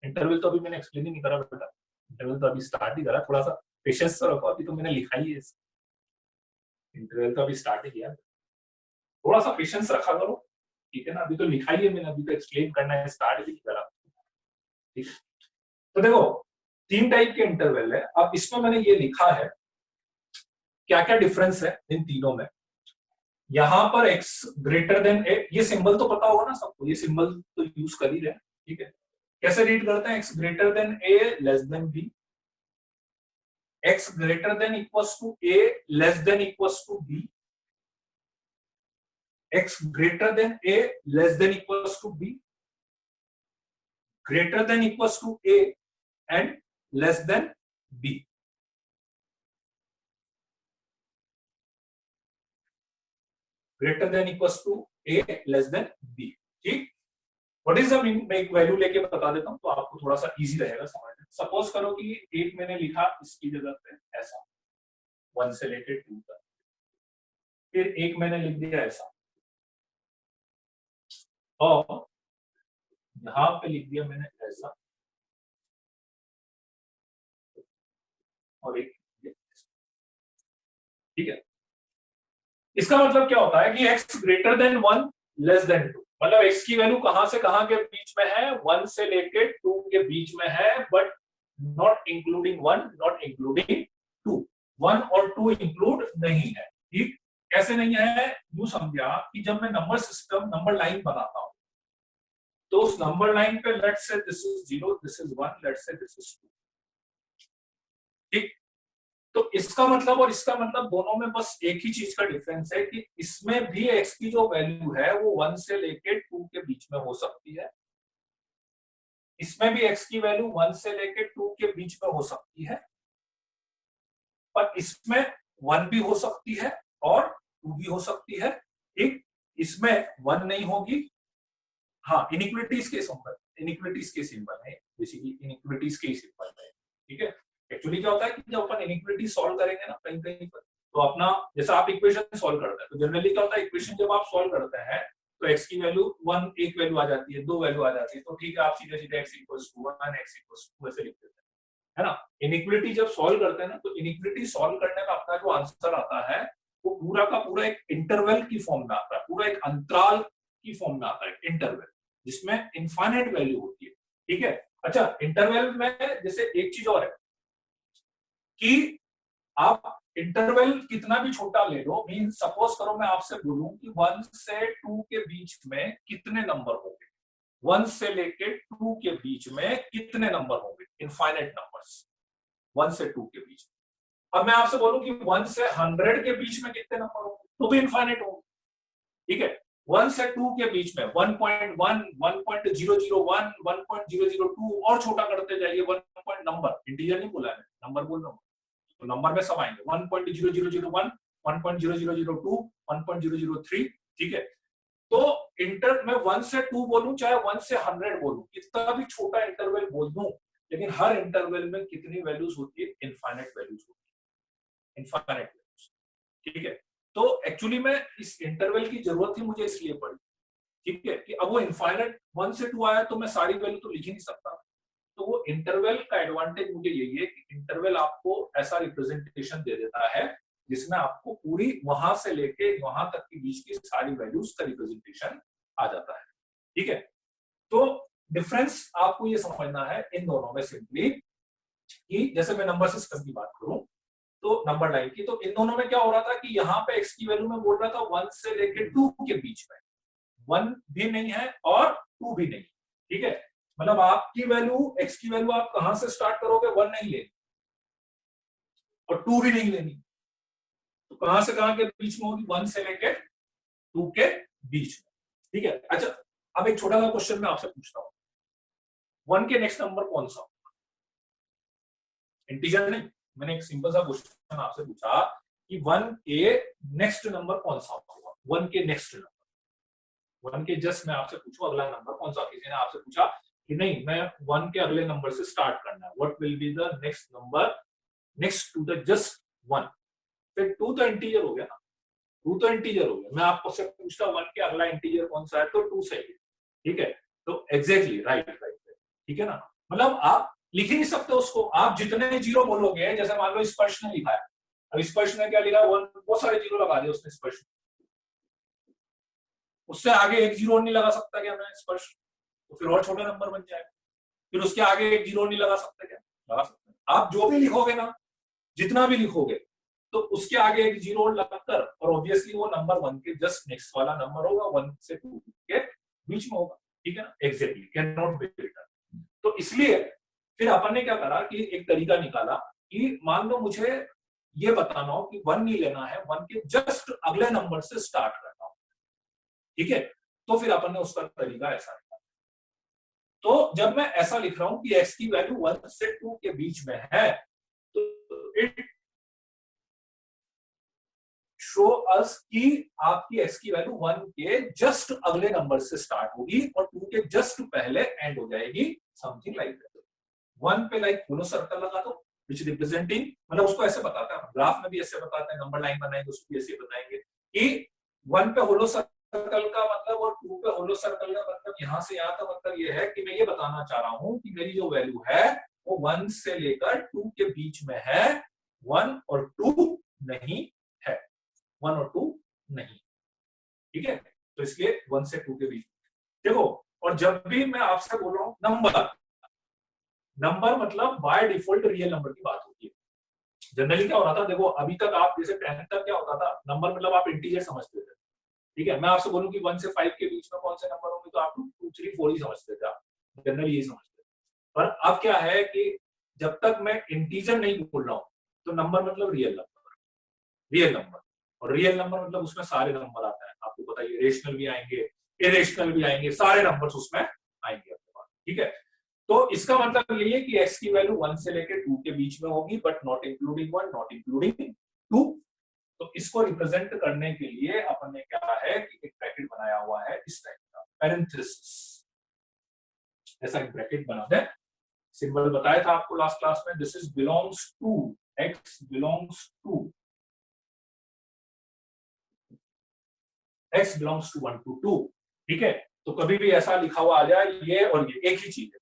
इंटरवल तो अभी मैंने एक्सप्लेन ही नहीं करा बेटा, इंटरवल तो अभी स्टार्ट ही करा, थोड़ा सा पेशेंस तो रखो, अभी तो मैंने लिखा ही है, इंटरवल तो अभी स्टार्ट ही किया, थोड़ा सा पेशेंस रखा करो, ठीक है ना। अभी तो लिखा ही है मैंने, अभी तो एक्सप्लेन करना है, स्टार्ट भी नहीं करा, ठीक। तो देखो तीन टाइप के इंटरवल है। अब इसमें मैंने ये लिखा है क्या क्या डिफरेंस है इन तीनों में। यहां पर x ग्रेटर देन ए, ये सिंबल तो पता होगा ना सबको, ये सिंबल तो यूज कर ही रहे हैं, ठीक है। कैसे रीड करते हैं? x greater than a less than b, x greater than equals to a less than equals to b, x greater than a less than equals to b, greater than equals to a and less than b, greater than equals to a less than b, ठीक। What is the meaning? मैं एक value लेके बता देता हूं तो आपको थोड़ा सा इजी रहेगा समझना। सपोज करो कि एक मैंने लिखा इसकी जगह पे ऐसा 1 से लेके 2 तक, फिर एक मैंने लिख दिया ऐसा, और यहां पे लिख दिया मैंने ऐसा, और एक, ठीक है। इसका मतलब क्या होता है कि x greater then 1 less than 2, मतलब x की वैल्यू कहां से कहां के बीच में है? 1 से लेके 2 के बीच में है, but not including 1, not including 2, 1 और 2 इंक्लूड नहीं है, ठीक। कैसे नहीं है? यूं समझा कि जब मैं नंबर सिस्टम, नंबर लाइन बनाता हूं, तो उस नंबर लाइन पे let's say this is 0, this is 1, let's say this is 2, ठीक। तो इसका मतलब और इसका मतलब दोनों में बस एक ही चीज का डिफरेंस है कि इसमें भी x की जो वैल्यू है वो 1 से लेके 2 के बीच में हो सकती है, इसमें भी x की वैल्यू 1 से लेके 2 के बीच में हो सकती है, पर इसमें 1 भी हो सकती है और 2 भी हो सकती है, ठीक। इसमें 1 नहीं होगी, हाँ इनइक्वालिटीज के सिंबल, इनइक्वालिटीज के सिंबल है बेसिकली, इनइक्वालिटीज के सिंबल है, ठीक है। एक्चुअली क्या होता है कि जब अपन इनइक्वालिटी सॉल्व करेंगे ना कहीं कहीं पर, तो अपना जैसा आप इक्वेशन सॉल्व करते हैं, तो जनरली क्या होता है इक्वेशन जब आप सॉल्व करते हैं तो x की वैल्यू 1, एक वैल्यू आ जाती है, दो वैल्यू आ जाती है, तो ठीक है आप सीधे सीधे x equals to 1, x equals to ऐसे लिख देते हैं, है ना। इनइक्वालिटी जब सॉल्व करते हैं ना, तो इनइक्वालिटी सॉल्व करने में अपना जो आंसर आता है वो पूरा का पूरा एक इंटरवल की फॉर्म में आता है, पूरा एक अंतराल की फॉर्म में आता है, इंटरवल जिसमें इनफाइनाइट वैल्यू होती है, ठीक है। अच्छा इंटरवल में जैसे एक चीज और है कि आप इंटरवल कितना भी छोटा ले लो, मीन सपोज करो मैं आपसे बोलूं कि 1 से 2 के बीच में कितने नंबर होंगे, 1 से लेके 2 के बीच में कितने नंबर होंगे, इनफाइनाइट नंबर्स 1 से 2 के बीच में। अब मैं आपसे बोलूं कि 1 से 100 के बीच में कितने नंबर होंगे, तो भी इनफाइनाइट होंगे, ठीक है। 1 से 2 के बीच में 1.1, 1.001, 1.002 और छोटा करते जाइए, 1 पॉइंट नंबर, इंटीजर नहीं बोला है, नंबर बोल रहा हूँ, तो नंबर में सब आएंगे 1.0001, 1.0002, 1.003, ठीक है। तो इंटर में 1 से 2 बोलूं चाहे 1 से 100 बोलूं, कितना भी छोटा इंटरवल बोल दूं, लेकिन हर इंटरवल में कितनी वैल्यूज होती है? इनफाइनाइट वैल्यूज होती है, इनफाइनाइट वैल्यूज, ठीक है। तो एक्चुअली में इस इंटरवल की जरूरत ही मुझे इसलिए पड़ी ठीक है, कि अब वो इनफाइनाइट 1 से 2 आया तो मैं सारी वैल्यू तो लिख ही नहीं सकता। तो वो इंटरवल का एडवांटेज मुझे यही है कि इंटरवल आपको ऐसा रिप्रेजेंटेशन दे देता है जिसमें आपको पूरी वहां से लेके वहां तक के बीच की सारी वैल्यूज का रिप्रेजेंटेशन आ जाता है। ठीक है, तो डिफरेंस आपको ये समझना है इन दोनों में सिंपली, कि जैसे मैं नंबर सिस्टम की बात करूं तो नंबर लाइन की, तो इन दोनों में क्या हो रहा था कि यहाँ पे एक्स की वैल्यू में बोल रहा था 1 से लेके 2 के बीच में, 1 भी नहीं है और 2 भी नहीं। ठीक है, मतलब आपकी वैल्यू, एक्स की वैल्यू आप कहां से स्टार्ट करोगे, 1 नहीं लेनी और 2 भी नहीं लेनी, तो कहां से कहां के बीच में होगी, 1 से लेके 2 के बीच में। ठीक है, अच्छा अब एक छोटा सा क्वेश्चन मैं आपसे पूछता हूँ, 1 के नेक्स्ट नंबर कौन सा होगा? इंटीजर नहीं, मैंने एक सिंपल सा क्वेश्चन आपसे पूछा कि 1 के नेक्स्ट नंबर कौन सा होगा, 1 के नेक्स्ट नंबर, 1 के जस्ट मैं आपसे पूछूं अगला नंबर कौन सा, किसी ने आपसे पूछा कि नहीं मैं 1 के अगले नंबर से स्टार्ट करना है, what will be the next number next to the just 1, फिर 2 तो इंटीजर हो गया ना, 2 तो इंटीजर हो गया, मैं आपसे पूछता 1 के अगला इंटीजर कौन सा है, तो 2 सही है। ठीक है, तो एग्जैक्टली राइट राइट, ठीक है ना, मतलब आप लिख ही नहीं सकते उसको, आप जितने जीरो बोलोगे, जैसे मान लो स्पर्श ने लिखा है, अब स्पर्श ने क्या लिखा है, 1, बहुत सारे जीरो लगा दिए उसने स्पर्श, उससे आगे एक जीरो नहीं लगा सकता क्या मैं स्पर्श, तो फिर और छोटा नंबर बन जाएगा, फिर उसके आगे एक जीरो नहीं लगा सकते क्या, लगा सकते, आप जो भी लिखोगे ना, जितना भी लिखोगे तो उसके आगे एक जीरो लगकर, और ऑब्वियसली वो नंबर 1 के जस्ट नेक्स्ट वाला नंबर होगा, 1 से 2 के बीच में होगा। ठीक है ना, exactly, can not be return. तो इसलिए फिर अपन ने क्या करा कि एक तरीका निकाला कि मान लो मुझे ये बताना हो कि 1 नहीं लेना है, 1 के जस्ट अगले नंबर से स्टार्ट करना हो। ठीक है, तो फिर अपन ने उसका तरीका ऐसा निकाला, तो जब मैं ऐसा लिख रहा हूं कि x की वैल्यू 1 से 2 के बीच में है, तो इट शो अस कि आपकी x की वैल्यू 1 के जस्ट अगले नंबर से स्टार्ट होगी और 2 के जस्ट पहले एंड हो जाएगी, समथिंग लाइक दैट। 1 पे लाइक होलो सर्कल लगा दो विच रिप्रेजेंटिंग, मतलब उसको ऐसे बताता है, ग्राफ में भी ऐसे बताते हैं, नंबर लाइन बनाएंगे उसको भी ऐसे बताएंगे कि 1 पे होलो सर्कल का मतलब और 2 पे होलो सर्कल का मतलब, यहां से यहां का मतलब ये है कि मैं ये बताना चाह रहा हूं कि मेरी जो वैल्यू है वो 1 से लेकर 2 के बीच में है, 1 और 2 नहीं है, 1 और 2 नहीं। ठीक है, तो इसलिए 1 से 2 के बीच देखो, और जब भी मैं आपसे बोल रहा हूं नंबर, नंबर मतलब बाय डिफॉल्ट रियल नंबर की बात होती है। जनरली क्या हो रहा था, देखो अभी तक आप जैसे 10th तक क्या होता था, नंबर मतलब आप इंटीजर समझते थे। ठीक है, मैं आपसे बोलूं कि 1 से 5 के बीच में कौन से नंबर होंगे तो आप 2 3 4 ही समझते थे, आप जनरली यही समझते थे। पर अब क्या है कि जब तक मैं इंटीजर नहीं बोल रहा हूं तो नंबर मतलब रियल नंबर, रियल नंबर, और रियल नंबर मतलब उसमें सारे नंबर आते हैं, आपको पता ही, रेशनल भी आएंगे, इरेशनल भी आएंगे, सारे नंबर्स उसमें आएंगे आपके पास। ठीक है, तो इसका मतलब यही है कि x की वैल्यू 1 से लेकर 2 के बीच में होगी, but not including 1, not including 2। तो इसको रिप्रेजेंट करने के लिए अपन ने क्या है कि एक ब्रैकेट बनाया हुआ है इस टाइप का, पैरेंथेसिस, ऐसा एक ब्रैकेट बना दे, सिंबल बताया था आपको लास्ट क्लास में, this is belongs to, x belongs to, x belongs to 1 to 2। ठीक है, तो कभी भी ऐसा लिखा हुआ आ जाए, ये और ये एक ही चीज है,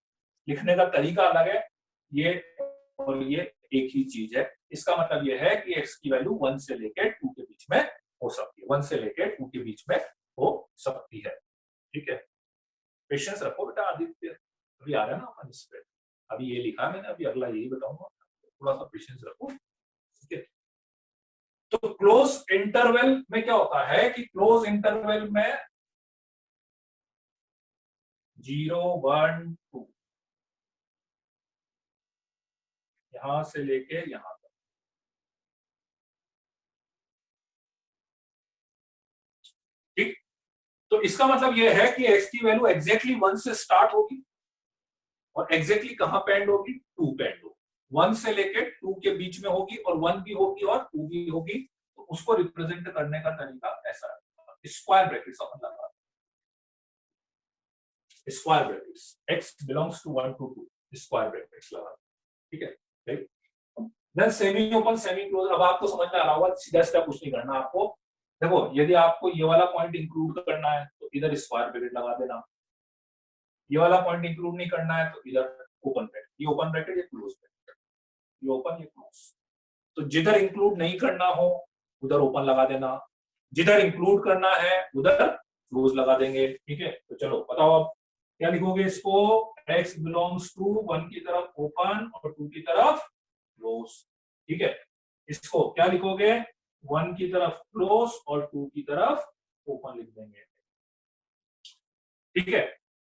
लिखने का तरीका अलग है, ये और ये एक ही चीज है। इसका मतलब ये है कि x की वैल्यू 1 से लेकर 2 के बीच में हो सकती है, 1 से लेकर 2 के बीच में हो सकती है। ठीक है, पेशेंस रखो बेटा आदित्य, अभी आ रहा है ना अपन इस पे, अभी ये लिखा मैंने, अभी अगला यही बताऊंगा, थोड़ा सा पेशेंस रखो। ठीक है, तो क्लोज इंटरवल में क्या होता है कि क्लोज इंटरवल में 0 1 2 यहां से लेके यहां तक, ठीक, तो इसका मतलब यह है कि x की वैल्यू एग्जैक्टली 1 से स्टार्ट होगी और एग्जैक्टली कहां पे एंड होगी, 2 पे एंड होगी, 1 से लेके 2 के बीच में होगी, और 1 भी होगी और 2 भी होगी, तो उसको रिप्रेजेंट करने का तरीका ऐसा है, स्क्वायर ब्रैकेट्स अपन लगा, square brackets, x belongs to 1 to 2, square brackets लगा। ठीक है, then semi open semi close, अब आपको समझ में आ रहा होगा, सीधा सीधा कुछ नहीं करना आपको, देखो यदि आपको ये वाला पॉइंट इंक्लूड करना है तो इधर स्क्वायर ब्रैकेट लगा देना, ये वाला पॉइंट इंक्लूड नहीं करना है तो इधर ओपन ब्रैकेट, ये ओपन ब्रैकेट, ये क्लोज ब्रैकेट, ये ओपन ये क्लोज। तो जिधर इंक्लूड नहीं करना हो उधर ओपन लगा देना, जिधर इंक्लूड करना है उधर क्लोज लगा देंगे। ठीक है, तो चलो बताओ अब क्या लिखोगे इसको, x बिलोंग्स टू 1 की तरफ ओपन और 2 की तरफ क्लोज। ठीक है, इसको क्या लिखोगे, 1 की तरफ क्लोज और 2 की तरफ ओपन लिख देंगे। ठीक है,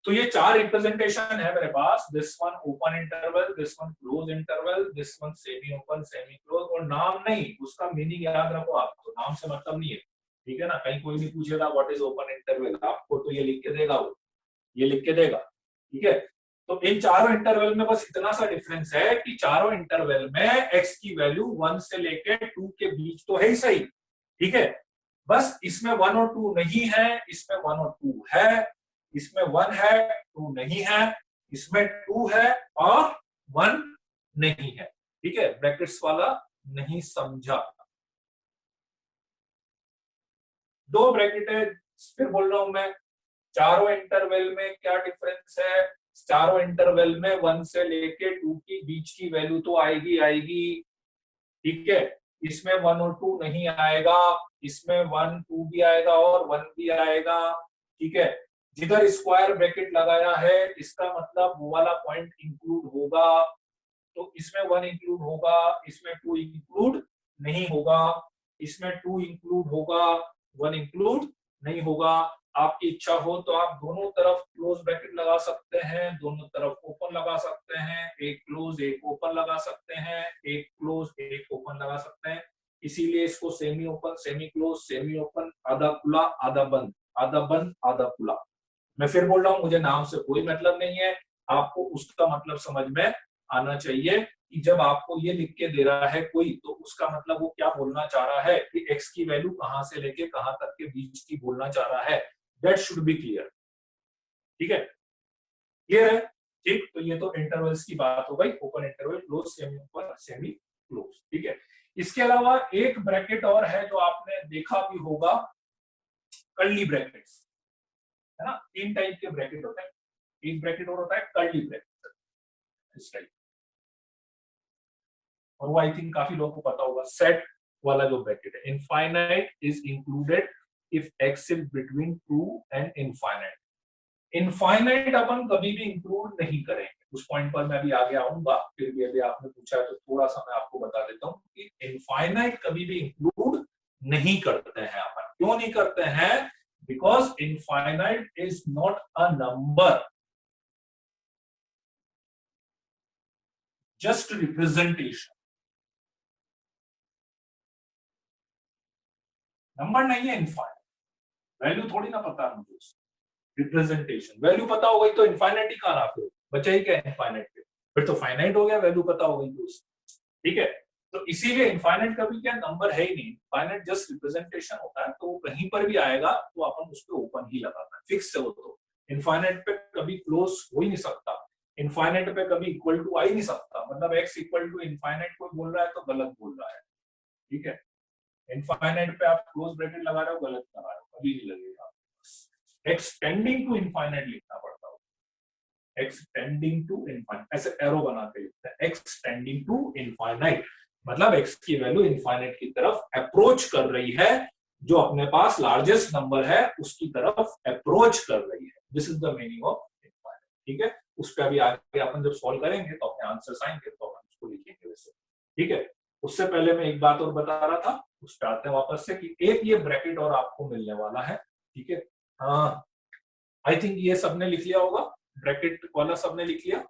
तो ये चार रिप्रेजेंटेशन है मेरे पास, this one open interval, this one close interval, this one semi open semi close, और नाम नहीं, उसका मीनिंग याद रखो, आपको नाम से मतलब नहीं है। ठीक है ना, कहीं कोई नहीं पूछेगा व्हाट इज ओपन इंटरवल, आपको तो ये लिख के देगा, वो ये लिख के देगा। ठीक है, तो इन चारों इंटरवल में बस इतना सा डिफरेंस है कि चारों इंटरवल में एक्स की वैल्यू 1 से लेके 2 के बीच तो है ही सही। ठीक है, बस इसमें 1 और 2 नहीं है, इसमें 1 और 2 है, इसमें 1 है 2 नहीं है, इसमें 2 है और 1 नहीं है। ठीक है, ब्रैकेट्स वाला नहीं समझा, दो ब्रैकेट है, फिर बोल रहा हूं मैं, चारों इंटरवल में क्या डिफरेंस है, चारों इंटरवल में 1 से लेके 2 की बीच की वैल्यू तो आएगी आएगी। ठीक है, इसमें 1 और 2 नहीं आएगा, इसमें 1 2 भी आएगा और 1 भी आएगा। ठीक है, जिधर स्क्वायर ब्रैकेट लगाया है इसका मतलब वो वाला पॉइंट इंक्लूड होगा, तो इसमें 1 इंक्लूड होगा, इसमें 2 इंक्लूड नहीं होगा, इसमें 2 इंक्लूड होगा, 1 इंक्लूड नहीं होगा। आपकी इच्छा हो तो आप दोनों तरफ क्लोज ब्रैकेट लगा सकते हैं, दोनों तरफ ओपन लगा सकते हैं, एक क्लोज एक ओपन लगा सकते हैं, एक क्लोज एक ओपन लगा सकते हैं। इसीलिए इसको semi open semi close semi open, आधा खुला आधा बंद, आधा बंद आधा खुला। मैं फिर बोल रहा हूं, मुझे नाम से कोई मतलब नहीं है, आपको उसका मतलब समझ में आना चाहिए कि जब आपको ये लिख के दे रहा है कोई, तो उसका मतलब वो क्या बोलना चाह रहा है कि x की वैल्यू कहां से लेके कहां तक के बीच की बोलना चाह रहा है, दैट शुड बी क्लियर। ठीक है, क्लियर है। ठीक, तो ये तो इंटरवल्स की बात हो गई, open interval close semi open semi close. ठीक है, इसके अलावा एक ब्रैकेट और है जो आपने देखा भी होगा, कर्ली ब्रैकेट्स, है ना, तीन टाइप के ब्रैकेट होते हैं, एक ब्रैकेट और होता है कर्ली ब्रैकेट इस टाइप, और वो आई थिंक काफी लोगों को पता होगा, सेट वाला जो ब्रैकेट है, infinite is included if X is between 2 and infinite. Infinite अपन कभी भी इंक्लूड नहीं करेंगे, उस पॉइंट पर मैं अभी आगे आऊंगा, फिर भी अभी आपने पूछा है तो थोड़ा सा मैं आपको बता देता हूँ कि इनफाइनाइट कभी भी इंक्लूड नहीं करते हैं अपन। क्यों नहीं करते हैं, because infinite is not a number, just representation, number नहीं है इनफाइनाइट, वैल्यू थोड़ी ना पता है मुझे, रिप्रेजेंटेशन, वैल्यू पता हो गई तो इनफाइनाइट ही कहां, फिर बचा ही क्या इनफाइनाइट पे, फिर तो फाइनाइट हो गया, वैल्यू पता हो गई तो उसकी। ठीक है, तो इसीलिए इनफाइनाइट कभी क्या नंबर है ही नहीं, इनफाइनाइट जस्ट रिप्रेजेंटेशन होता है, तो वो कहीं पर भी आएगा तो अपन उस पर ओपन ही लगाता है, फिक्स है वो तो। इनफाइनाइट पे कभी क्लोज हो ही नहीं सकता, इनफाइनाइट पे कभी इक्वल टू आ ही नहीं सकता, मतलब एक्स इक्वल टू इनफाइनाइट कोई बोल रहा है तो गलत बोल रहा है। ठीक है, इनफाइनाइट पे आप क्लोज ब्रैकेट लगा रहे हो, गलत लगा रहे हो, कभी नहीं लगेगा। एक्सटेंडिंग टू इनफाइनाइट लिखना पड़ता है, एक्सटेंडिंग टू इनफाइनाइट, ऐसे एरो बना के लिखते हैं, एक्सटेंडिंग टू इनफाइनाइट, मतलब एक्स की वैल्यू इनफाइनाइट की तरफ अप्रोच कर रही है, जो अपने पास लार्जेस्ट नंबर है उसकी तरफ अप्रोच कर रही है, this is the meaning of infinite. ठीक है, उस पर अभी आगे अपन जब सॉल्व करेंगे तो अपने आंसर्स आएंगे तो अपन उसको लिखेंगे वैसे। ठीक है, उससे पहले मैं एक बात और बता रहा था, उस पर आते हैं वापस से, कि एक ये ब्रैकेट और आपको मिलने वाला है। ठीक है, हाँ आई थिंक ये सबने लिख लिया होगा, ब्रैकेट वाला सबने लिख लिया।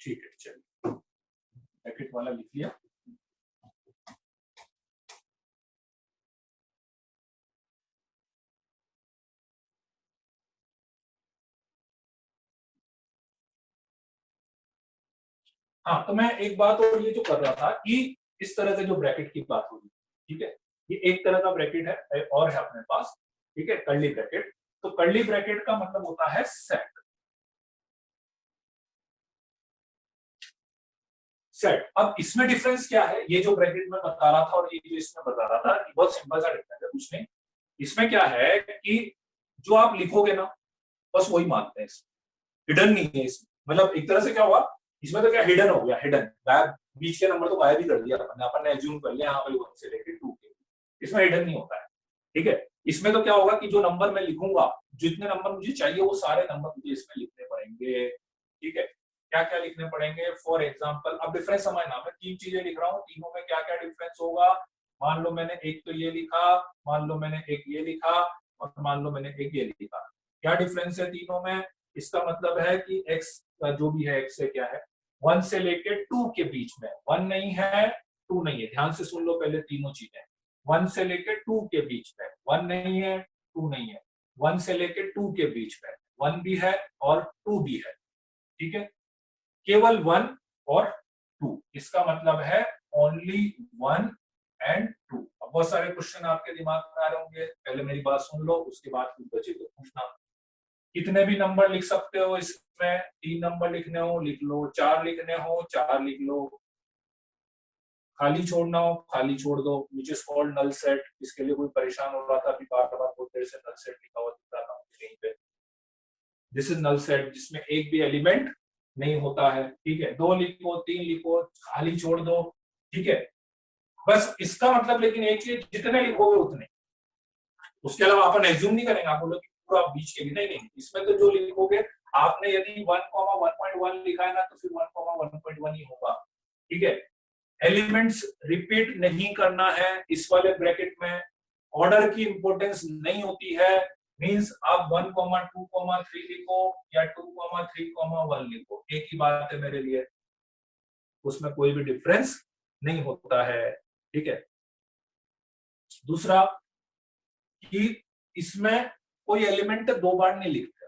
ठीक है, चलिए ब्रैकेट वाला लिख लिया। हाँ, तो मैं एक बात और ये जो कर रहा था कि इस तरह से जो ब्रैकेट की बात होगी, ठीक है, ये एक तरह का ब्रैकेट है और है अपने पास। ठीक है, कर्ली ब्रैकेट, तो कर्ली ब्रैकेट का मतलब होता है सेट। सेट। अब इसमें डिफरेंस क्या है, ये जो ब्रैकेट में बता रहा था और ये जो इसमें बता रहा था, बहुत सिंपल सा डिफरेंस है कुछ नहीं। इसमें क्या है कि जो आप लिखोगे ना बस वही मानते हैं, हिडन नहीं है इसमें। मतलब एक तरह से क्या हुआ, इसमें तो क्या हिडन हो गया, हिडन गायब, बीच के नंबर तो गायब ही कर दिया अपन ने एज्यूम कर लिया यहाँ पे 1 से लेके 2 के, इसमें हिडन नहीं होता है। ठीक है, इसमें तो क्या होगा कि जो नंबर मैं लिखूंगा, जितने नंबर मुझे चाहिए वो सारे नंबर मुझे इसमें लिखने पड़ेंगे। ठीक है, क्या क्या लिखने पड़ेंगे, फॉर एग्जाम्पल अब डिफरेंस समझना, मैं 3 चीजें लिख रहा हूँ, तीनों में क्या क्या डिफरेंस होगा। मान लो मैंने एक तो ये लिखा, मान लो मैंने एक ये लिखा, और मान लो मैंने एक ये लिखा, क्या डिफरेंस है तीनों में। इसका मतलब है कि x का जो भी है, x से क्या है 1 से लेके 2 के बीच में, 1 नहीं है 2 नहीं है, ध्यान से सुन लो पहले तीनों चीजें। 1 से लेके 2 के बीच में 1 नहीं है 2 नहीं है, 1 से लेके 2 के बीच में 1 भी है और 2 भी है। ठीक है, केवल 1 और 2, इसका मतलब है ओनली 1 एंड 2। अब बहुत सारे क्वेश्चन आपके दिमाग में आ रहे होंगे, पहले मेरी बात सुन लो उसके बाद कुछ बचे तो पूछना। कितने भी नंबर लिख सकते हो इसमें, 3 नंबर लिखने हो लिख लो, 4 लिखने हो 4 लिख लो, खाली छोड़ना हो खाली छोड़ दो, which is called null set. इसके लिए कोई परेशान हो रहा था अभी बार बार बहुत देर से नल सेट लिखा हुआ दिख रहा था कहीं पे, दिस इज नल सेट जिसमें एक भी एलिमेंट नहीं होता है। ठीक है, 2 लिखो 3 लिखो खाली छोड़ दो। ठीक है, बस इसका मतलब लेकिन एक चीज, जितने लिखोगे उतने, उसके अलावा अपन एज्यूम नहीं करेंगे, आप बोलोगे पूरा बीच के भी नहीं, इसमें तो जो लिखोगे आपने, यदि 1,1.1 लिखा है ना तो फिर 1,1.1 ही होगा। ठीक है, एलिमेंट्स रिपीट नहीं करना है इस वाले ब्रैकेट में, ऑर्डर की इंपॉर्टेंस नहीं होती है, मींस आप 1,2,3 लिखो या 2,3,1 लिखो, एक ही बात है मेरे लिए, उसमें कोई भी डिफरेंस नहीं होता है। ठीक है, दूसरा कि इसमें कोई एलिमेंट 2 बार नहीं लिखते,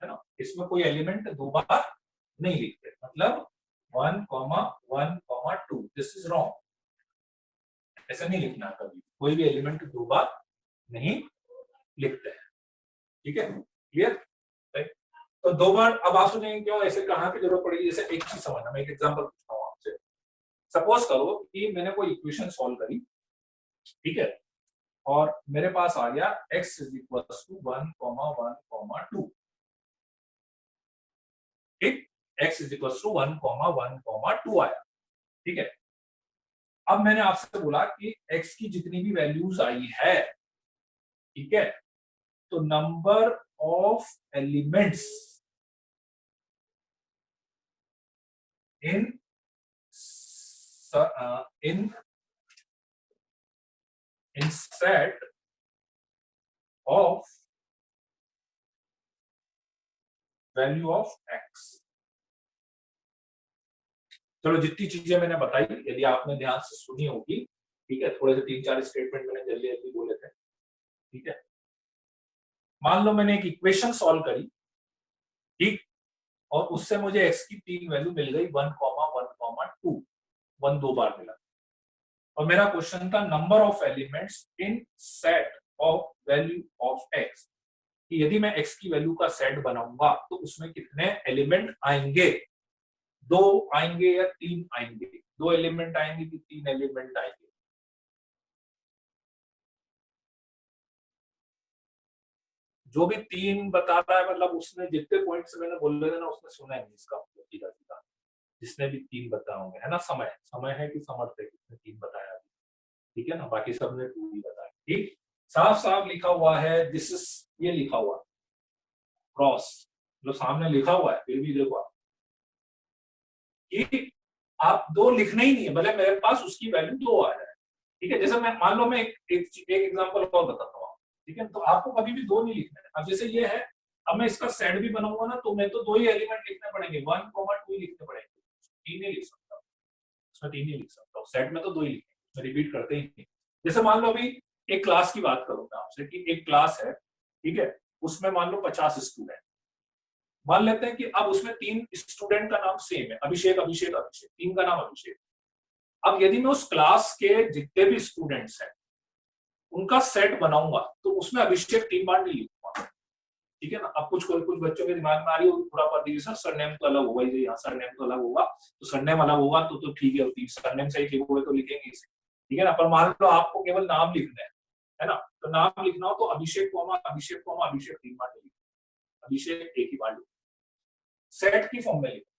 है ना, इसमें कोई एलिमेंट 2 बार नहीं लिखते, मतलब 1,1,2, दिस इज रॉन्ग, ऐसा नहीं लिखना कभी, कोई भी एलिमेंट 2 बार नहीं लिखते हैं। ठीक है, क्लियर, राइट। तो 2 बार, अब आप सोचेंगे क्यों ऐसे, कहाँ की जरूरत पड़ेगी, जैसे एक चीज समझना, मैं एक एग्जांपल पूछता हूँ आपसे। सपोज करो कि मैंने कोई इक्वेशन सॉल्व करी, ठीक है, और मेरे पास आ गया x इज इक्वल टू 1,1,2, ठीक, x इज इक्वल टू 1,1,2 आया। ठीक है, अब मैंने आपसे बोला कि x की जितनी भी वैल्यूज आई है, ठीक है, तो number of elements in in in set of value of x। चलो जितनी चीजें मैंने बताई, यदि आपने ध्यान से सुनी होगी, ठीक है, थोड़े से 3-4 स्टेटमेंट मैंने जल्दी जल्दी बोले थे। ठीक है, मान लो मैंने एक इक्वेशन सॉल्व करी, ठीक, और उससे मुझे x की 3 वैल्यू मिल गई, 1,1,2, 1 2 बार मिला, और मेरा क्वेश्चन था number of elements in set of value of x, कि यदि मैं x की वैल्यू का सेट बनाऊंगा तो उसमें कितने एलिमेंट आएंगे, 2 आएंगे या 3 आएंगे, 2 एलिमेंट आएंगे कि 3 एलिमेंट आएंगे। जो भी 3 बता रहा है, मतलब उसने जितने पॉइंट्स मैंने बोले थे ना, उसने सुना है इसका मतलब सीधा सीधा, जिसने भी 3 बताए होंगे, है ना, समय समय है कि समर्थ है, किसने 3 बताया, ठीक है ना, बाकी सबने 2 ही बताया। ठीक, साफ साफ लिखा हुआ है, दिस इज, ये लिखा हुआ क्रॉस, जो सामने लिखा हुआ है, फिर भी देखो कि आप 2 लिखना ही नहीं है, भले मेरे पास उसकी वैल्यू 2 आ जाए। ठीक है, जैसे मैं मान लो मैं एक एग्जांपल और बताता हूँ, ठीक है, तो आपको कभी भी 2 नहीं लिखना है। अब जैसे ये है, अब मैं इसका सेट भी बनाऊंगा ना, तो मैं तो 2 ही एलिमेंट लिखने पड़ेंगे, 1,2 लिखने पड़ेंगे, 3 नहीं लिख सकता, उसमें 3 नहीं लिख सकता, सेट में तो 2 ही लिखेंगे, रिपीट करते ही नहीं। जैसे मान लो अभी एक क्लास की बात करूँ मैं आपसे, कि एक क्लास है, ठीक है, उसमें मान लो 50 स्टूडेंट, मान लेते हैं कि अब उसमें 3 स्टूडेंट का नाम सेम है, अभिषेक अभिषेक अभिषेक, 3 का नाम अभिषेक। अब यदि मैं उस क्लास के जितने भी स्टूडेंट्स हैं उनका सेट बनाऊंगा, तो उसमें अभिषेक 3 बार नहीं लिखूंगा, ठीक है ना। अब कुछ बच्चों के दिमाग में आ रही होगी पूरा पढ़ दीजिए सर, सरनेम तो अलग होगा, यहाँ सरनेम तो अलग होगा, तो सरनेम अलग होगा तो ठीक है, सरनेम सही लिखोगे तो लिखेंगे इसे, ठीक है ना। पर मान लो आपको केवल नाम लिखना है ना, तो नाम लिखना हो तो अभिषेक कॉमा अभिषेक कॉमा अभिषेक 3 बार लिखो, अभिषेक एक ही बार लिखो, सेट की फॉर्म में लिखो।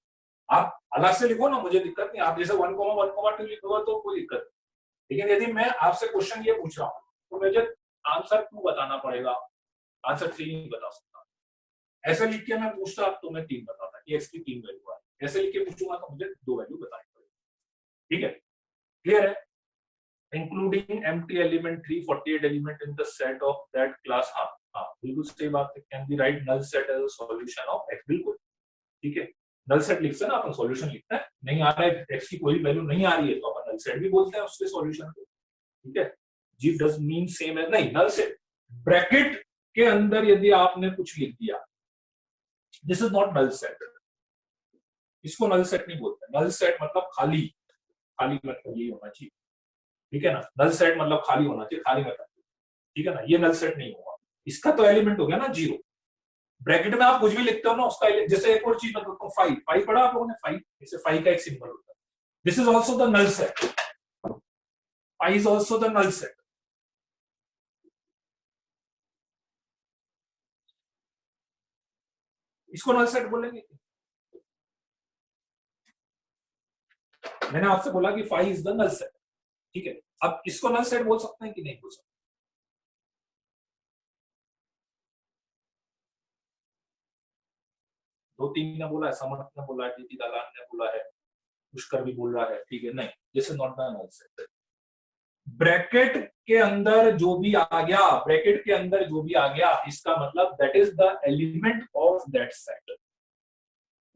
आप अलग से लिखो ना, मुझे दिक्कत नहीं, आप जैसे 1,1,2 लिखोगे तो कोई दिक्कत नहीं। लेकिन यदि मैं आपसे क्वेश्चन ये पूछ रहा हूँ तो मुझे आंसर क्यों बताना पड़ेगा, आंसर 3 नहीं बता सकता। ऐसे लिख के मैं पूछता तो मैं 3 बताता कि एक्स की 3 वैल्यू है, ऐसे लिख के पूछूंगा तो मुझे 2 वैल्यू बतानी पड़ेगी, ठीक है, क्लियर है। Including empty element 348 element in the set of that class, हाँ हाँ बिल्कुल सही बात है, can be write null set as a solution of x, बिल्कुल ठीक है। नल सेट लिखते हैं ना अपन, सॉल्यूशन लिखते हैं, नहीं आ रहा है एक्स की कोई वैल्यू नहीं आ रही है तो अपन नल सेट भी बोलते हैं उसके सॉल्यूशन को, ठीक है। जी डज मीन सेम है, नहीं नल सेट ब्रैकेट के अंदर यदि आपने कुछ लिख दिया, this is not null set, इसको नल सेट नहीं बोलते। नल सेट मतलब खाली, खाली मतलब यही होना चाहिए, ठीक है ना। नल सेट मतलब खाली होना चाहिए, खाली मतलब, ठीक है ना, ये नल सेट नहीं होगा। इसका तो एलिमेंट हो गया ना 0, ब्रैकेट में आप कुछ भी लिखते हो ना उसका, जैसे एक और चीज बताता हूँ, 5 5 पढ़ा आप लोगों ने, 5 जैसे 5 का एक सिंबल होता है, this is also the null set, 5 is also the null set. इसको नल सेट बोलेंगे, मैंने आपसे बोला कि 5 इज द नल सेट, ठीक है। अब इसको नल सेट बोल सकते हैं कि नहीं बोल सकते? 2-3 ने बोला है, समर्थ ने बोला है, दीदी दलाल ने बोला है, पुष्कर भी बोल रहा है, ठीक है, नहीं, this is not the null set. Bracket के अंदर जो भी आ गया, ब्रैकेट के अंदर जो भी आ गया, इसका मतलब that is the element of that set,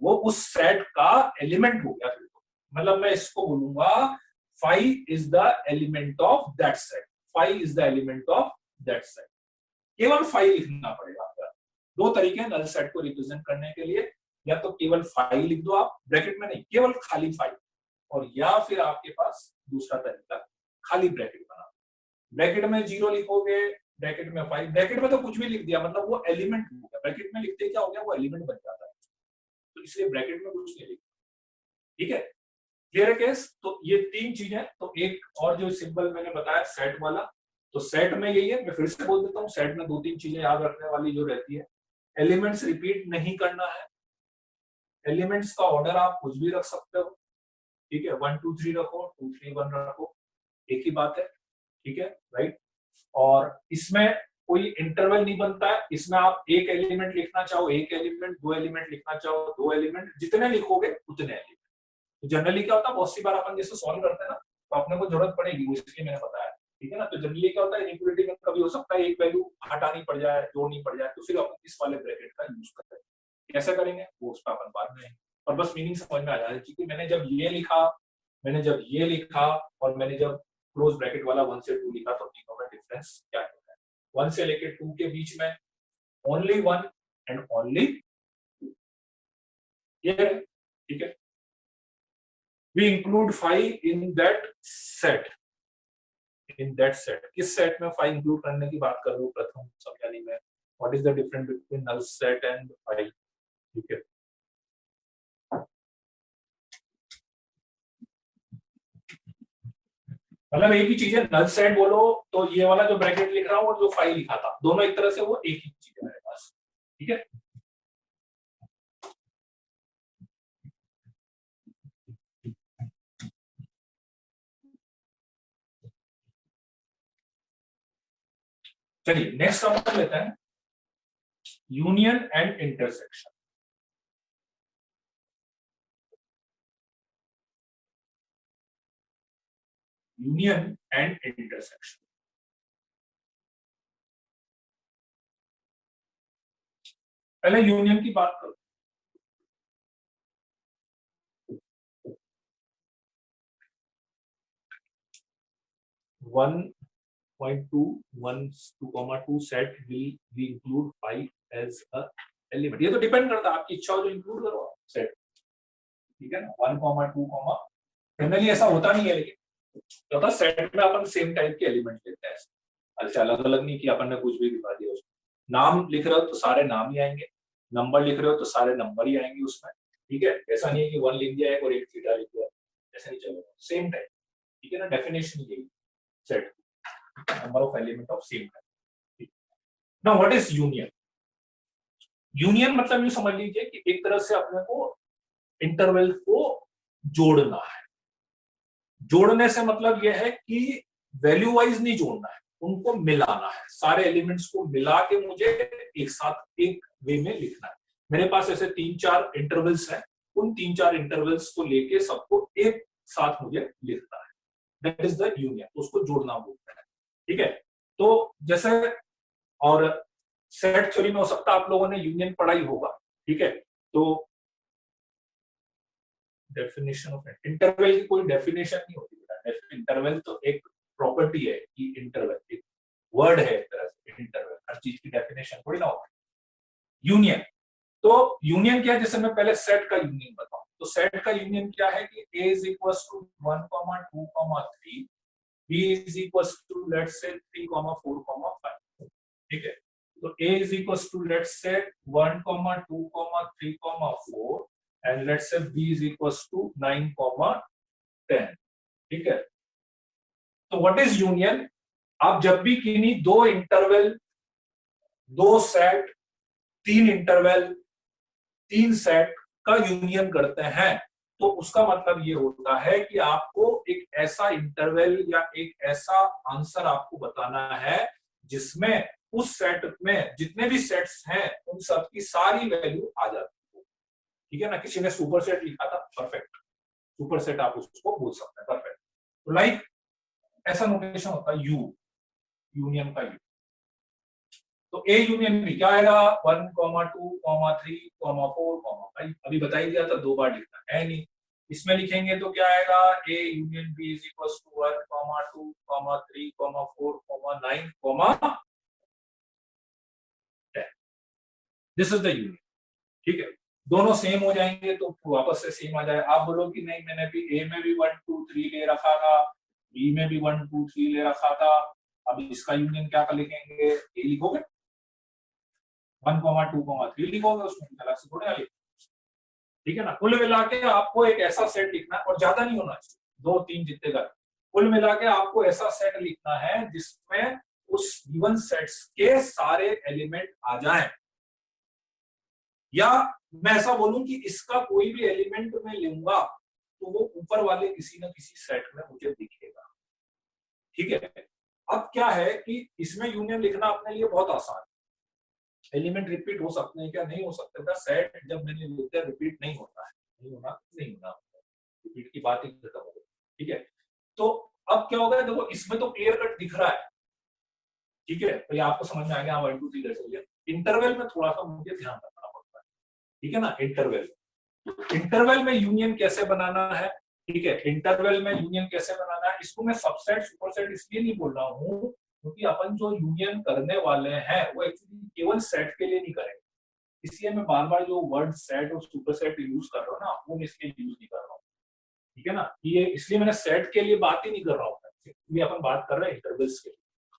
वो उस सेट का एलिमेंट हो गया। मतलब मैं इसको बोलूंगा 5 is the element of that set, 5 is the element of that set, केवल 5 लिखना पड़ेगा आपका। 2 तरीके हैं नल सेट को रिप्रेजेंट करने के लिए, या तो केवल 5 लिख दो आप ब्रैकेट में, नहीं केवल खाली 5, और या फिर आपके पास दूसरा तरीका खाली ब्रैकेट बना, ब्रैकेट में 0 लिखोगे, ब्रैकेट में 5, ब्रैकेट में तो कुछ भी लिख दिया मतलब वो एलिमेंट हो गया, ब्रैकेट में लिखते क्या हो गया, वो एलिमेंट बन जाता है, तो इसलिए ब्रैकेट में कुछ नहीं लिखा, ठीक है, क्लियर है केस। तो ये 3 चीजें, तो एक और जो सिंबल मैंने बताया सेट वाला, तो सेट में यही है, मैं फिर से बोल देता हूँ, सेट में 2-3 चीजें याद रखने वाली जो रहती है, एलिमेंट्स रिपीट नहीं करना है, एलिमेंट्स का ऑर्डर आप कुछ भी रख सकते हो, ठीक है, 1 2 3 रखो, 2 3 1 रखो, एक ही बात है, ठीक है, राइट। और इसमें कोई इंटरवल नहीं बनता है, इसमें आप एक एलिमेंट लिखना चाहो एक एलिमेंट, 2 एलिमेंट लिखना चाहो 2 एलिमेंट, जितने लिखोगे उतने एलिमेंट। तो जनरली क्या होता है, बहुत सी बार अपन जैसे सॉल्व करते हैं ना, तो अपने को जरूरत पड़ेगी, वो इसलिए मैंने बताया, ठीक है ना। तो जनरली क्या होता है, इनइक्वालिटी में कभी हो सकता है एक वैल्यू हटानी पड़ जाए, जोड़नी पड़ जाए, तो फिर अपन इस वाले ब्रैकेट का यूज करते हैं। कैसे करेंगे वो उसका अपन बाद में, और बस मीनिंग समझ में आ जाए, क्योंकि मैंने जब ये लिखा और मैंने जब क्लोज ब्रैकेट वाला 1 से 2 लिखा, तो तीनों में डिफरेंस क्या है, 1 से लेके 2 के बीच में ओनली 1 एंड ओनली, ये ठीक है। We include 5 in that set. In that set. किस सेट में 5 इंक्लूड करने की बात कर रहे हो प्रथम समझानी में? What is the difference between null set and 5? ठीक है। मतलब एक ही चीज है, नल सेट बोलो तो ये वाला जो ब्रैकेट लिख रहा हूँ और जो 5 लिखा था, दोनों एक तरह से वो एक ही चीज है मेरे पास, ठीक है। चलिए नेक्स्ट समझ लेते हैं, union and intersection. Union and intersection, पहले यूनियन की बात करो। 1.2 set will we include 5 as a element, ये तो डिपेंड करता है आपकी इच्छा हो जो इंक्लूड करो सेट, ठीक है ना। 1,2, जनरली ऐसा होता नहीं है, लेकिन क्या होता है सेट में अपन सेम टाइप के एलिमेंट लेते हैं, अच्छा अलग अलग नहीं कि अपन ने कुछ भी दिखा दिया उसको, नाम लिख रहे हो तो सारे नाम ही आएंगे, नंबर लिख रहे हो तो सारे नंबर ही आएंगे उसमें, ठीक है। ऐसा नहीं है कि वन लिख दिया है और एक थीटा लिख दिया, ऐसा नहीं चलेगा, सेम टाइप, ठीक है ना। डेफिनेशन यही set number of element of same type. Now what is union? Union मतलब ये समझ लीजिए कि एक तरह से अपने को इंटरवल को जोड़ना है। जोड़ने से मतलब यह है कि वैल्यू वाइज नहीं जोड़ना है, उनको मिलाना है, सारे एलिमेंट्स को मिला के मुझे एक साथ एक वे में लिखना है। मेरे पास ऐसे 3-4 इंटरवल्स हैं, उन 3-4 इंटरवल्स को लेके सबको एक साथ मुझे लिखना है, दैट इज द यूनियन, उसको जोड़ना बोलते हैं, ठीक है। तो जैसे और सेट थ्योरी में हो सकता है आप लोगों ने यूनियन पढ़ाई होगा, ठीक है। तो डेफिनेशन ऑफ इंटरवल की कोई डेफिनेशन नहीं होती बेटा, इंटरवल तो एक प्रॉपर्टी है कि इंटरवल एक वर्ड है, एक तरह से इंटरवल, हर चीज की डेफिनेशन थोड़ी ना होती। यूनियन, तो यूनियन क्या है, जैसे मैं पहले सेट का यूनियन बताऊं, तो सेट का यूनियन क्या है कि a is equals to 1, 2, 3, b is equals to let's say 3, 4, 5, ठीक है। तो a is equals to let's say 1, 2, 3, 4 and let's say b is equals to 9, 10, ठीक है। तो व्हाट इज यूनियन? आप जब भी किन्हीं दो इंटरवल, दो सेट, तीन इंटरवल, तीन सेट का यूनियन करते हैं, तो उसका मतलब ये होता है कि आपको एक ऐसा इंटरवल या एक ऐसा आंसर आपको बताना है जिसमें उस सेट में जितने भी सेट्स हैं उन सब की सारी वैल्यू आ जाती है, ठीक है ना। किसी ने सुपर सेट लिखा था, परफेक्ट, सुपर सेट आप उसको बोल सकते हैं, परफेक्ट। तो लाइक ऐसा नोटेशन होता है यू, यूनियन का यू। तो ए यूनियन बी क्या आएगा, 1, 2, 3, 4, 5, अभी बता ही दिया था, दो बार लिखना है नहीं। इसमें लिखेंगे तो क्या आएगा, a union b is equal to 1, 2, 3, 4, 9, 10, this is the union, ठीक है। दोनों सेम हो जाएंगे तो वापस से सेम आ जाए। आप बोलो कि नहीं मैंने भी ए में भी 1, 2, 3 ले रखा था, बी में भी 1, 2, 3 ले रखा था, अब इसका यूनियन क्या कर लिखेंगे, ए लिखोगे, 1, 2, 3 लिखोगे, उसमें अलग से थोड़े लिखोगे, ठीक है ना। कुल मिला के आपको एक ऐसा सेट लिखना है, और ज्यादा नहीं होना चाहिए, 2-3 जितने का, कुल मिला के आपको ऐसा सेट लिखना है जिसमें उस गिवन सेट्स के सारे एलिमेंट आ जाएं, या मैं ऐसा बोलूं कि इसका कोई भी एलिमेंट मैं लूंगा तो वो ऊपर वाले किसी न किसी सेट में मुझे दिखेगा, ठीक है। अब क्या है कि इसमें यूनियन लिखना अपने लिए बहुत आसान है। एलिमेंट रिपीट हो सकते हैं क्या, नहीं हो सकते का सेट जब मैंने लिखा रिपीट नहीं होता है, नहीं होना, नहीं होना, रिपीट की बात ही खत्म हो गई, ठीक है। तो अब क्या होगा, देखो इसमें तो क्लियर कट दिख रहा है, ठीक है, तो ये आपको समझ में आ गया, 1, 2, 3 कैसे हो गया। इंटरवल में थोड़ा सा मुझे ध्यान रखना पड़ता है, ठीक है ना। इंटरवल, इंटरवल में यूनियन कैसे बनाना है, ठीक है, इंटरवल में यूनियन कैसे बनाना है, इसको मैं सबसेट सुपरसेट इसलिए नहीं बोल रहा हूँ क्योंकि अपन जो यूनियन करने वाले हैं वो एक्चुअली केवल सेट के लिए नहीं करेंगे, इसलिए मैं बार बार जो वर्ड सेट और सुपरसेट यूज कर रहा हूँ ना, वो मैं इसलिए यूज नहीं कर रहा हूँ, ठीक है ना। ये इसलिए मैंने सेट के लिए बात ही नहीं कर रहा हूँ, एक्चुअली अपन बात कर रहे हैं इंटरवल्स के लिए,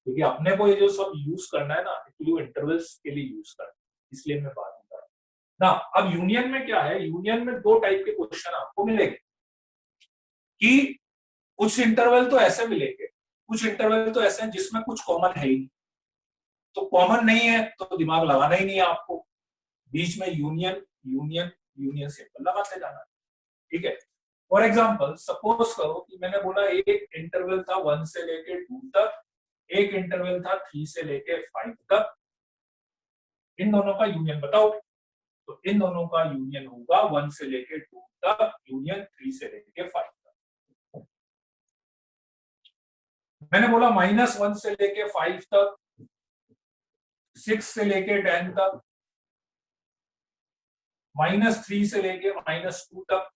क्योंकि अपने को ये जो सब यूज करना है ना, एक्चुअली वो इंटरवल्स के लिए यूज करना है, इसलिए मैं बात नहीं कर रहा हूँ ना। अब यूनियन में क्या है, यूनियन में दो टाइप के क्वेश्चन आपको मिलेंगे, कि कुछ इंटरवल तो ऐसे मिलेंगे, कुछ इंटरवल तो ऐसे हैं जिसमें कुछ कॉमन है ही नहीं, तो कॉमन नहीं है तो दिमाग लगाना ही नहीं है आपको, बीच में यूनियन यूनियन यूनियन सिंबल लगाते जाना, ठीक है। फॉर एग्जाम्पल सपोज करो कि मैंने बोला एक इंटरवल था 1 से लेके 2 तक, एक इंटरवल था 3 से लेके 5 तक, इन दोनों का यूनियन बताओ। तो इन दोनों का यूनियन होगा 1 से लेके 2 तक, यूनियन 3 से लेके 5 तक। मैंने बोला -1 से लेके 5 तक, 6 से लेके 10 तक, -3 से लेके -2 तक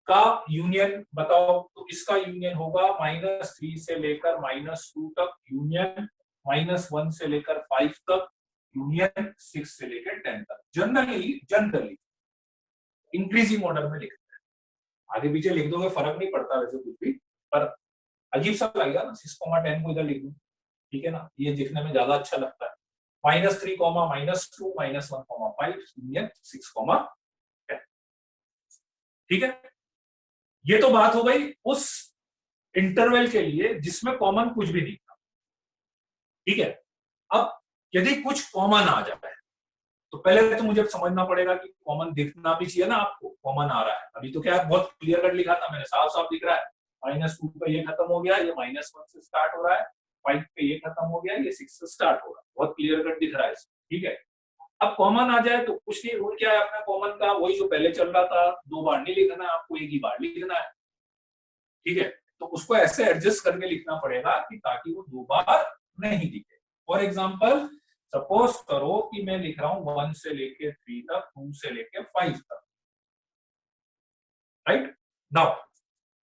का यूनियन बताओ। तो इसका यूनियन होगा -3 से लेकर -2 तक यूनियन, -1 से लेकर 5 तक यूनियन, 6 से लेकर 10 तक। जनरली इंक्रीजिंग ऑर्डर में लिखते हैं, आगे पीछे लिख दोगे फर्क नहीं पड़ता वैसे कुछ भी, पर अजीब सा लगेगा ना 6, 10 को इधर लिख दूं, ठीक है ना, ये दिखने में ज्यादा अच्छा लगता है। -3 -2 -1 5 यूनियन 6 10। ठीक है, ये तो बात हो गई उस इंटरवल के लिए जिसमें कॉमन कुछ भी नहीं था। ठीक है, अब यदि कुछ कॉमन आ जाए तो पहले तो मुझे समझना पड़ेगा कि कॉमन दिखना भी चाहिए ना आपको, कॉमन आ रहा है। अभी तो क्या है, बहुत क्लियर कट लिखा था मैंने, साफ साफ दिख रहा है। -2 पे ये खत्म हो गया, ये -1 से स्टार्ट हो रहा है, 5 पे ये खत्म हो गया, ये 6 से स्टार्ट हो रहा है, बहुत क्लियर कट दिख रहा है। ठीक है, अब कॉमन आ जाए तो कुछ नहीं, रूल क्या है अपना कॉमन का, वही जो पहले चल रहा था, 2 बार नहीं लिखना है आपको, एक ही बार लिखना है। ठीक है, तो उसको ऐसे एडजस्ट करके लिखना पड़ेगा कि ताकि वो 2 बार नहीं दिखे। फॉर एग्जाम्पल, सपोज करो कि मैं लिख रहा हूं 1 से लेके 3 तक, 2 से लेके 5 तक, राइट नाउ।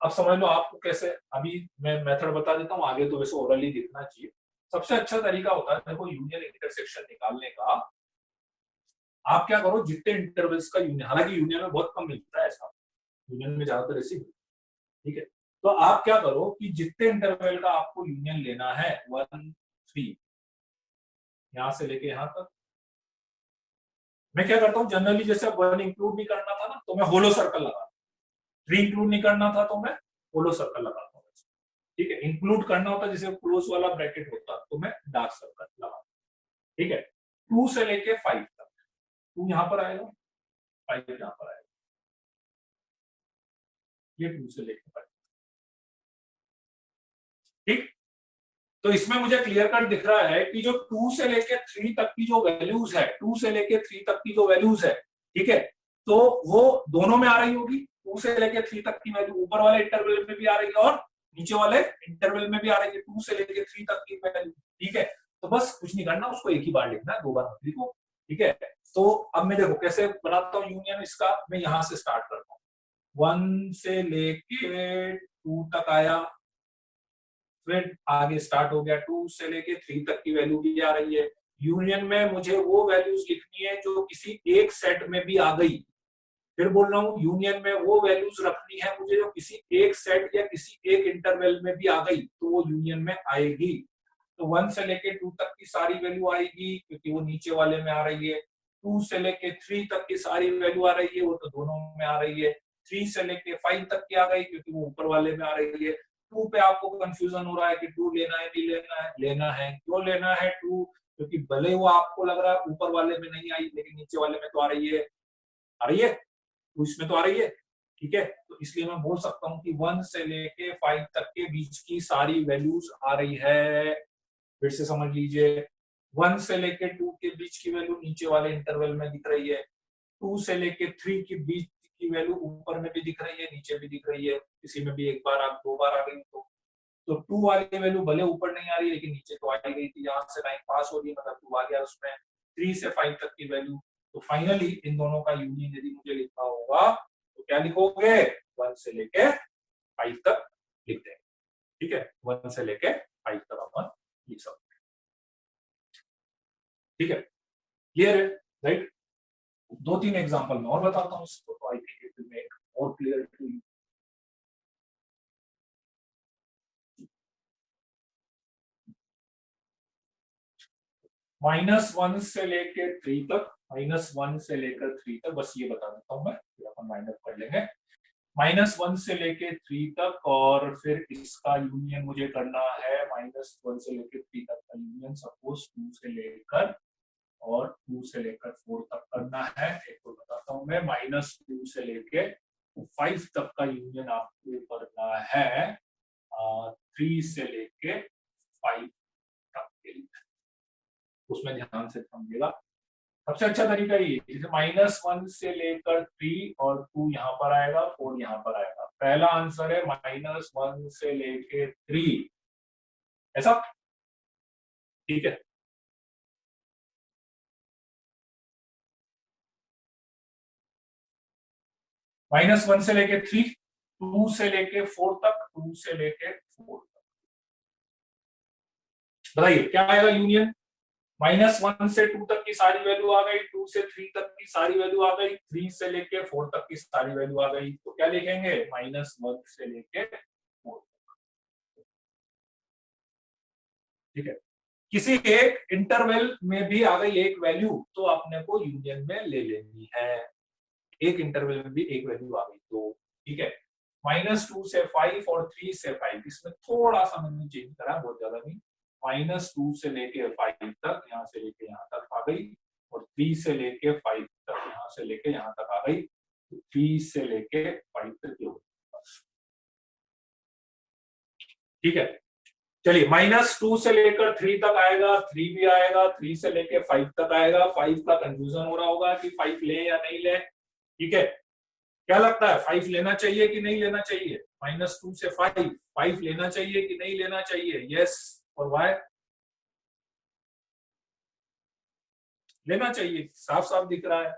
अब समझ लो आपको कैसे, अभी मैं मेथड बता देता हूं, आगे तो वैसे ओरली दिखना चाहिए। सबसे अच्छा तरीका होता है देखो यूनियन इंटरसेक्शन निकालने का। आप क्या करो, जितने इंटरवल्स का यूनियन, हालांकि यूनियन में बहुत कम मिलता है ऐसा, यूनियन में ज्यादातर ऐसी। ठीक है, तो आप क्या करो कि जितने इंटरवल का आपको यूनियन लेना है, 1 3, यहां से लेके यहां तक, मैं क्या करता हूँ जनरली, जैसे 1 इंक्लूड नहीं करना था ना तो मैं होलो सर्कल लगा, 3 इंक्लूड नहीं करना था तो मैं होलो सर्कल लगाता हूँ। ठीक है, इंक्लूड करना होता जैसे क्लोज वाला ब्रैकेट होता तो मैं डार्क सर्कल लगा। ठीक है, 2 से लेके 5 तक, 2 यहां पर आएगा, 5 यहां पर आएगा, ये 2 से लेके 5। ठीक, तो इसमें मुझे क्लियर कट दिख रहा है कि जो 2 से लेके 3 तक की जो वैल्यूज है, 2 से लेके 3 तक की जो वैल्यूज है, ठीक है, तो वो दोनों में आ रही होगी। 2 से लेके 3 तक की वैल्यू ऊपर वाले इंटरवल में भी आ रही है और नीचे वाले इंटरवल में भी आ रही है, 2 से लेके 3 तक की वैल्यू। ठीक है, तो बस कुछ नहीं करना, उसको एक ही बार लिखना है, 2 बार मत लिखो। ठीक है, तो अब मैं देखो कैसे बनाता हूँ यूनियन इसका, मैं यहां से स्टार्ट करता हूँ, 1 से लेके 2 तक आया, फिर आगे स्टार्ट हो गया, 2 से लेके 3 तक की वैल्यू भी आ रही है। यूनियन में मुझे वो वैल्यूज लिखनी है जो किसी एक सेट में भी आ गई। फिर बोल रहा हूँ यूनियन में वो वैल्यूज रखनी है मुझे जो किसी एक सेट या किसी एक इंटरवल में भी आ गई, तो वो यूनियन में आएगी। तो 1 से लेके 2 तक की सारी वैल्यू आएगी क्योंकि वो नीचे वाले में आ रही है। 2 से लेके 3 तक की सारी वैल्यू आ रही है, वो तो दोनों में आ रही है। 3 से लेके 5 तक की आ गई क्योंकि वो ऊपर वाले में आ रही है। 2 पे आपको कंफ्यूजन हो रहा है कि 2 लेना है नहीं लेना है, लेना है। क्यों लेना है 2? क्योंकि भले वो आपको लग रहा है ऊपर वाले में नहीं आई लेकिन नीचे वाले में तो आ रही है, आ रही है, तो इसमें तो आ रही है। ठीक है, तो इसलिए मैं बोल सकता हूँ कि 1 से लेके 5 तक के बीच की सारी वैल्यूज आ रही है। फिर से समझ लीजिए, 1 से लेके 2 के बीच की वैल्यू नीचे वाले इंटरवल में दिख रही है, 2 से लेके 3 के बीच की वैल्यू ऊपर में भी दिख रही है, नीचे भी दिख रही है, किसी में भी एक बार आप 2 बार आ गई तो 2 वाली वैल्यू भले ऊपर नहीं आ रही लेकिन नीचे तो आ ही गई थी, यहाँ से लाइन पास हो रही है मतलब 2 आ गया उसमें। 3 से 5 तक की वैल्यू, तो फाइनली इन दोनों का यूनियन यदि मुझे लिखना होगा तो क्या लिखोगे, 1 से लेके 5 तक लिख देंगे। ठीक है, 1 से लेके 5 तक अपन लिख सकते हैं। ठीक है, क्लियर है, राइट। 2-3 एग्जांपल मैं और बताता हूँ इसको, तो I think it will make more clear to you. -1 से लेके 3 तक, -1 से लेकर 3 तक, बस ये बता देता हूँ मैं, फिर अपन माइंड अप कर लेंगे। -1 से लेके 3 तक और फिर इसका यूनियन मुझे करना है -1 से लेके 3 तक का यूनियन, सपोज 2 से लेकर और 2 से लेकर 4 तक करना है। एक तो बताता हूँ मैं, -2 से लेके 5 तक का यूनियन आपको करना है 3 से लेके 5 तक के लिए, उसमें ध्यान से समझिएगा। सबसे अच्छा तरीका ये, जैसे -1 से लेकर 3 और 2 यहाँ पर आएगा, 4 यहाँ पर आएगा। पहला आंसर है -1 से लेके 3, ऐसा। ठीक है, -1 से लेके 3, 2 से लेके 4 तक, 2 से लेके 4 तक, बताइए क्या आएगा यूनियन। -1 से 2 तक की सारी वैल्यू आ गई, 2 से 3 तक की सारी वैल्यू आ गई, 3 से लेके 4 तक की सारी वैल्यू आ गई, तो क्या लिखेंगे, -1 से लेके 4। ठीक है, किसी एक इंटरवल में भी आ गई एक वैल्यू तो अपने को यूनियन में ले लेनी है। एक इंटरवल में भी एक वैल्यू आ गई तो ठीक है। -2 से 5 और 3 से 5, इसमें थोड़ा सा मैंने चेंज करा, बहुत ज्यादा नहीं। -2 से लेके 5 तक, यहाँ से लेके यहाँ तक आ गई, और 3 से लेके 5 तक, यहाँ से लेके यहाँ तक आ गई, 3 से लेके 5 तक हो गई। ठीक है, चलिए -2 से लेकर 3 तक आएगा, 3 भी आएगा, 3 से लेके 5 तक आएगा। 5 का कंफ्यूजन हो रहा होगा कि 5 ले या नहीं ले। ठीक है, क्या लगता है 5 लेना चाहिए कि नहीं लेना चाहिए? -2 से 5 लेना चाहिए कि नहीं लेना चाहिए? यस और वाई? लेना चाहिए, साफ साफ दिख रहा है।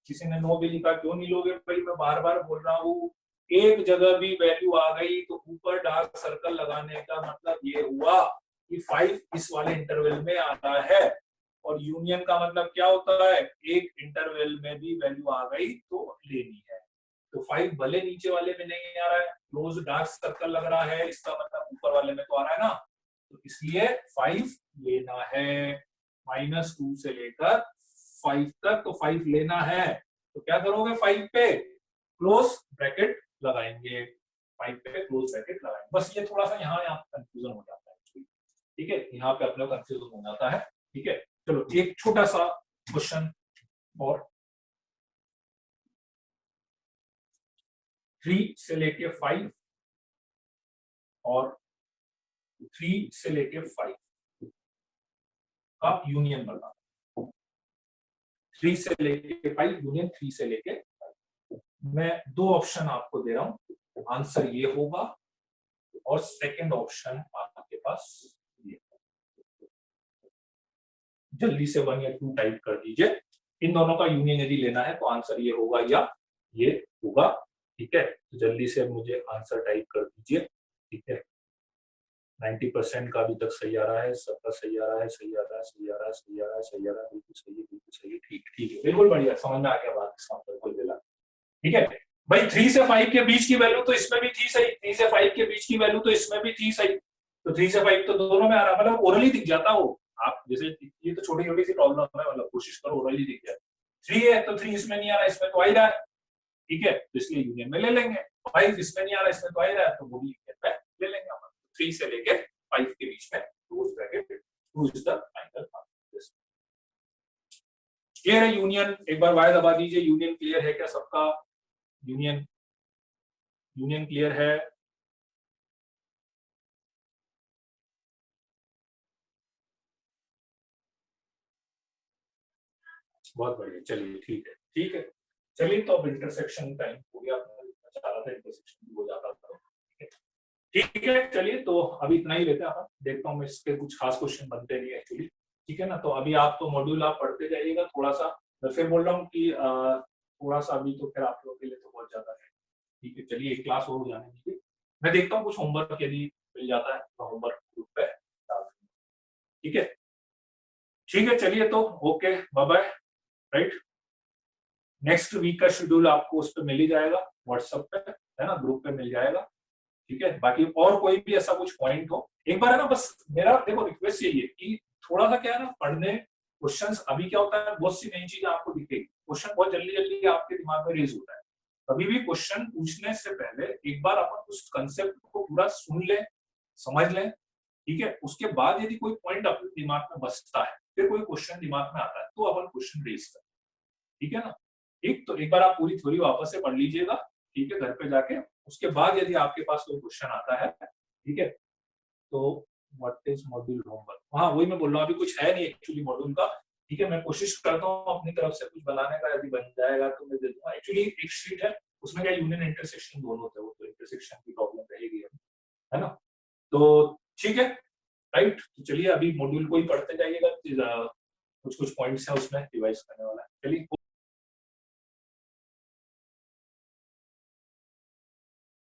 किसी ने नो भी लिखा, क्यों नहीं लोगे भाई? मैं बार बार बोल रहा हूँ, एक जगह भी वैल्यू आ गई तो ऊपर डार्क सर्कल लगाने का मतलब ये हुआ कि 5 इस वाले इंटरवल में आता है। और यूनियन का मतलब क्या होता है? एक इंटरवल में भी वैल्यू आ गई तो लेनी है। तो 5 भले नीचे वाले में नहीं आ रहा है, क्लोज डार्क सर्कल लग रहा है, इसका मतलब ऊपर वाले में तो आ रहा है ना, तो इसलिए 5 लेना है। -2 से लेकर 5 तक तो 5 लेना है। तो क्या करोगे? 5 पे क्लोज ब्रैकेट लगाएंगे, 5 पे क्लोज ब्रैकेट लगाएंगे। बस ये थोड़ा सा यहाँ कंफ्यूजन हो जाता है। ठीक है, यहाँ पे अपने कंफ्यूजन हो जाता है। ठीक है, चलो एक छोटा सा क्वेश्चन और। 3 से लेके 5 और 3 से लेके 5 का यूनियन बनाना। 3 से लेके 5 यूनियन 3 से लेके 5। मैं दो ऑप्शन आपको दे रहा हूं, आंसर ये होगा और सेकंड ऑप्शन आपके पास ये। जल्दी से 1 या 2 टाइप कर दीजिए। इन दोनों का यूनियन यदि लेना है तो आंसर ये होगा या ये होगा। ठीक है, तो जल्दी से मुझे आंसर टाइप कर दीजिए। ठीक है, 90% का अभी तक सही आ रहा है, सबका सही आ रहा है, सही आ रहा है, सही आ रहा है, सही आ रहा है, सही आ रहा है, बिल्कुल सही है, बिल्कुल सही है। ठीक ठीक है, बिल्कुल बढ़िया, समझ में आ गया बात, इसका मतलब कोई मिला। ठीक है भाई, 3 से 5 के बीच की वैल्यू तो इसमें भी थी सही, 3 से 5 के बीच की वैल्यू तो इसमें भी थी सही, तो 3 से 5 तो दोनों में आ रहा, मतलब ओरली दिख जाता वो। आप जैसे ये तो छोटी छोटी सी प्रॉब्लम है, मतलब कोशिश करो ओरली दिख जाए। 3 है तो 3 इसमें नहीं आ रहा, इसमें तो आ ही रहा है। ठीक है, तो इसलिए यूनियन में ले लेंगे। 5 इसमें नहीं आ रहा, इसमें तो आ ही रहा है, तो वो भी यूनियन में ले लेंगे। 3 से लेके 5 के बीच में close bracket, two is the final answer. Clear है यूनियन? एक बार वाई दबा दीजिए। यूनियन क्लियर है क्या सबका? यूनियन, यूनियन क्लियर है? बहुत बढ़िया, चलिए ठीक है, ठीक है। चलिए तो अब इंटरसेक्शन टाइम हो गया, चाह रहा था इंटरसेक्शन भी हो जाता था। ठीक है, चलिए तो अभी इतना ही लेते हैं अपन। देखता हूँ मैं, इसके कुछ खास क्वेश्चन बनते नहीं एक्चुअली। ठीक है ना, तो अभी आप तो मॉड्यूल आप पढ़ते जाइएगा थोड़ा सा। मैं फिर बोल रहा हूँ कि थोड़ा सा अभी तो फिर आप लोगों के लिए तो बहुत ज्यादा है। ठीक है, चलिए एक क्लास और हो जाने दीजिए। मैं देखता हूँ कुछ होमवर्क यदि मिल जाता है तो होमवर्क ग्रुप पे डाल दूंगा। ठीक है, ठीक है, चलिए तो okay, bye bye. Right, next week का शेड्यूल आपको उस पर मिल ही जाएगा, व्हाट्सएप पे है ना, ग्रुप पे मिल जाएगा। ठीक है, बाकी और कोई भी ऐसा कुछ पॉइंट हो एक बार है ना, बस मेरा देखो रिक्वेस्ट यही है कि थोड़ा सा क्या है ना, पढ़ने क्वेश्चंस अभी क्या होता है, बहुत सी नई चीजें आपको दिखेगी, क्वेश्चन बहुत जल्दी जल्दी आपके दिमाग में रेज होता है। कभी भी क्वेश्चन पूछने से पहले एक बार अपन उस कंसेप्ट को पूरा सुन लें, समझ लें। ठीक है, उसके बाद यदि कोई पॉइंट अपने दिमाग में बसता है, फिर कोई क्वेश्चन दिमाग में आता है तो अपन क्वेश्चन रेज करें। ठीक है ना, ठीक, तो एक बार आप पूरी थ्योरी वापस से पढ़ लीजिएगा। ठीक है, घर पे जाके उसके बाद यदि आपके पास कोई क्वेश्चन आता है, ठीक है, तो व्हाट इज मॉड्यूल होमवर्क, हाँ वही मैं बोल रहा हूँ, अभी कुछ है नहीं एक्चुअली मॉड्यूल का। ठीक है, मैं कोशिश करता हूँ अपनी तरफ से कुछ बनाने का, यदि बन जाएगा तो मैं दे दूंगा। एक्चुअली एक शीट है, उसमें क्या यूनियन इंटरसेक्शन दोनों होते हैं, वो तो इंटरसेक्शन की प्रॉब्लम रहेगी, है ना। तो ठीक है, राइट, तो चलिए अभी मॉड्यूल को ही पढ़ते जाइएगा, कुछ कुछ पॉइंट्स है उसमें रिवाइज करने वाला है। चलिए।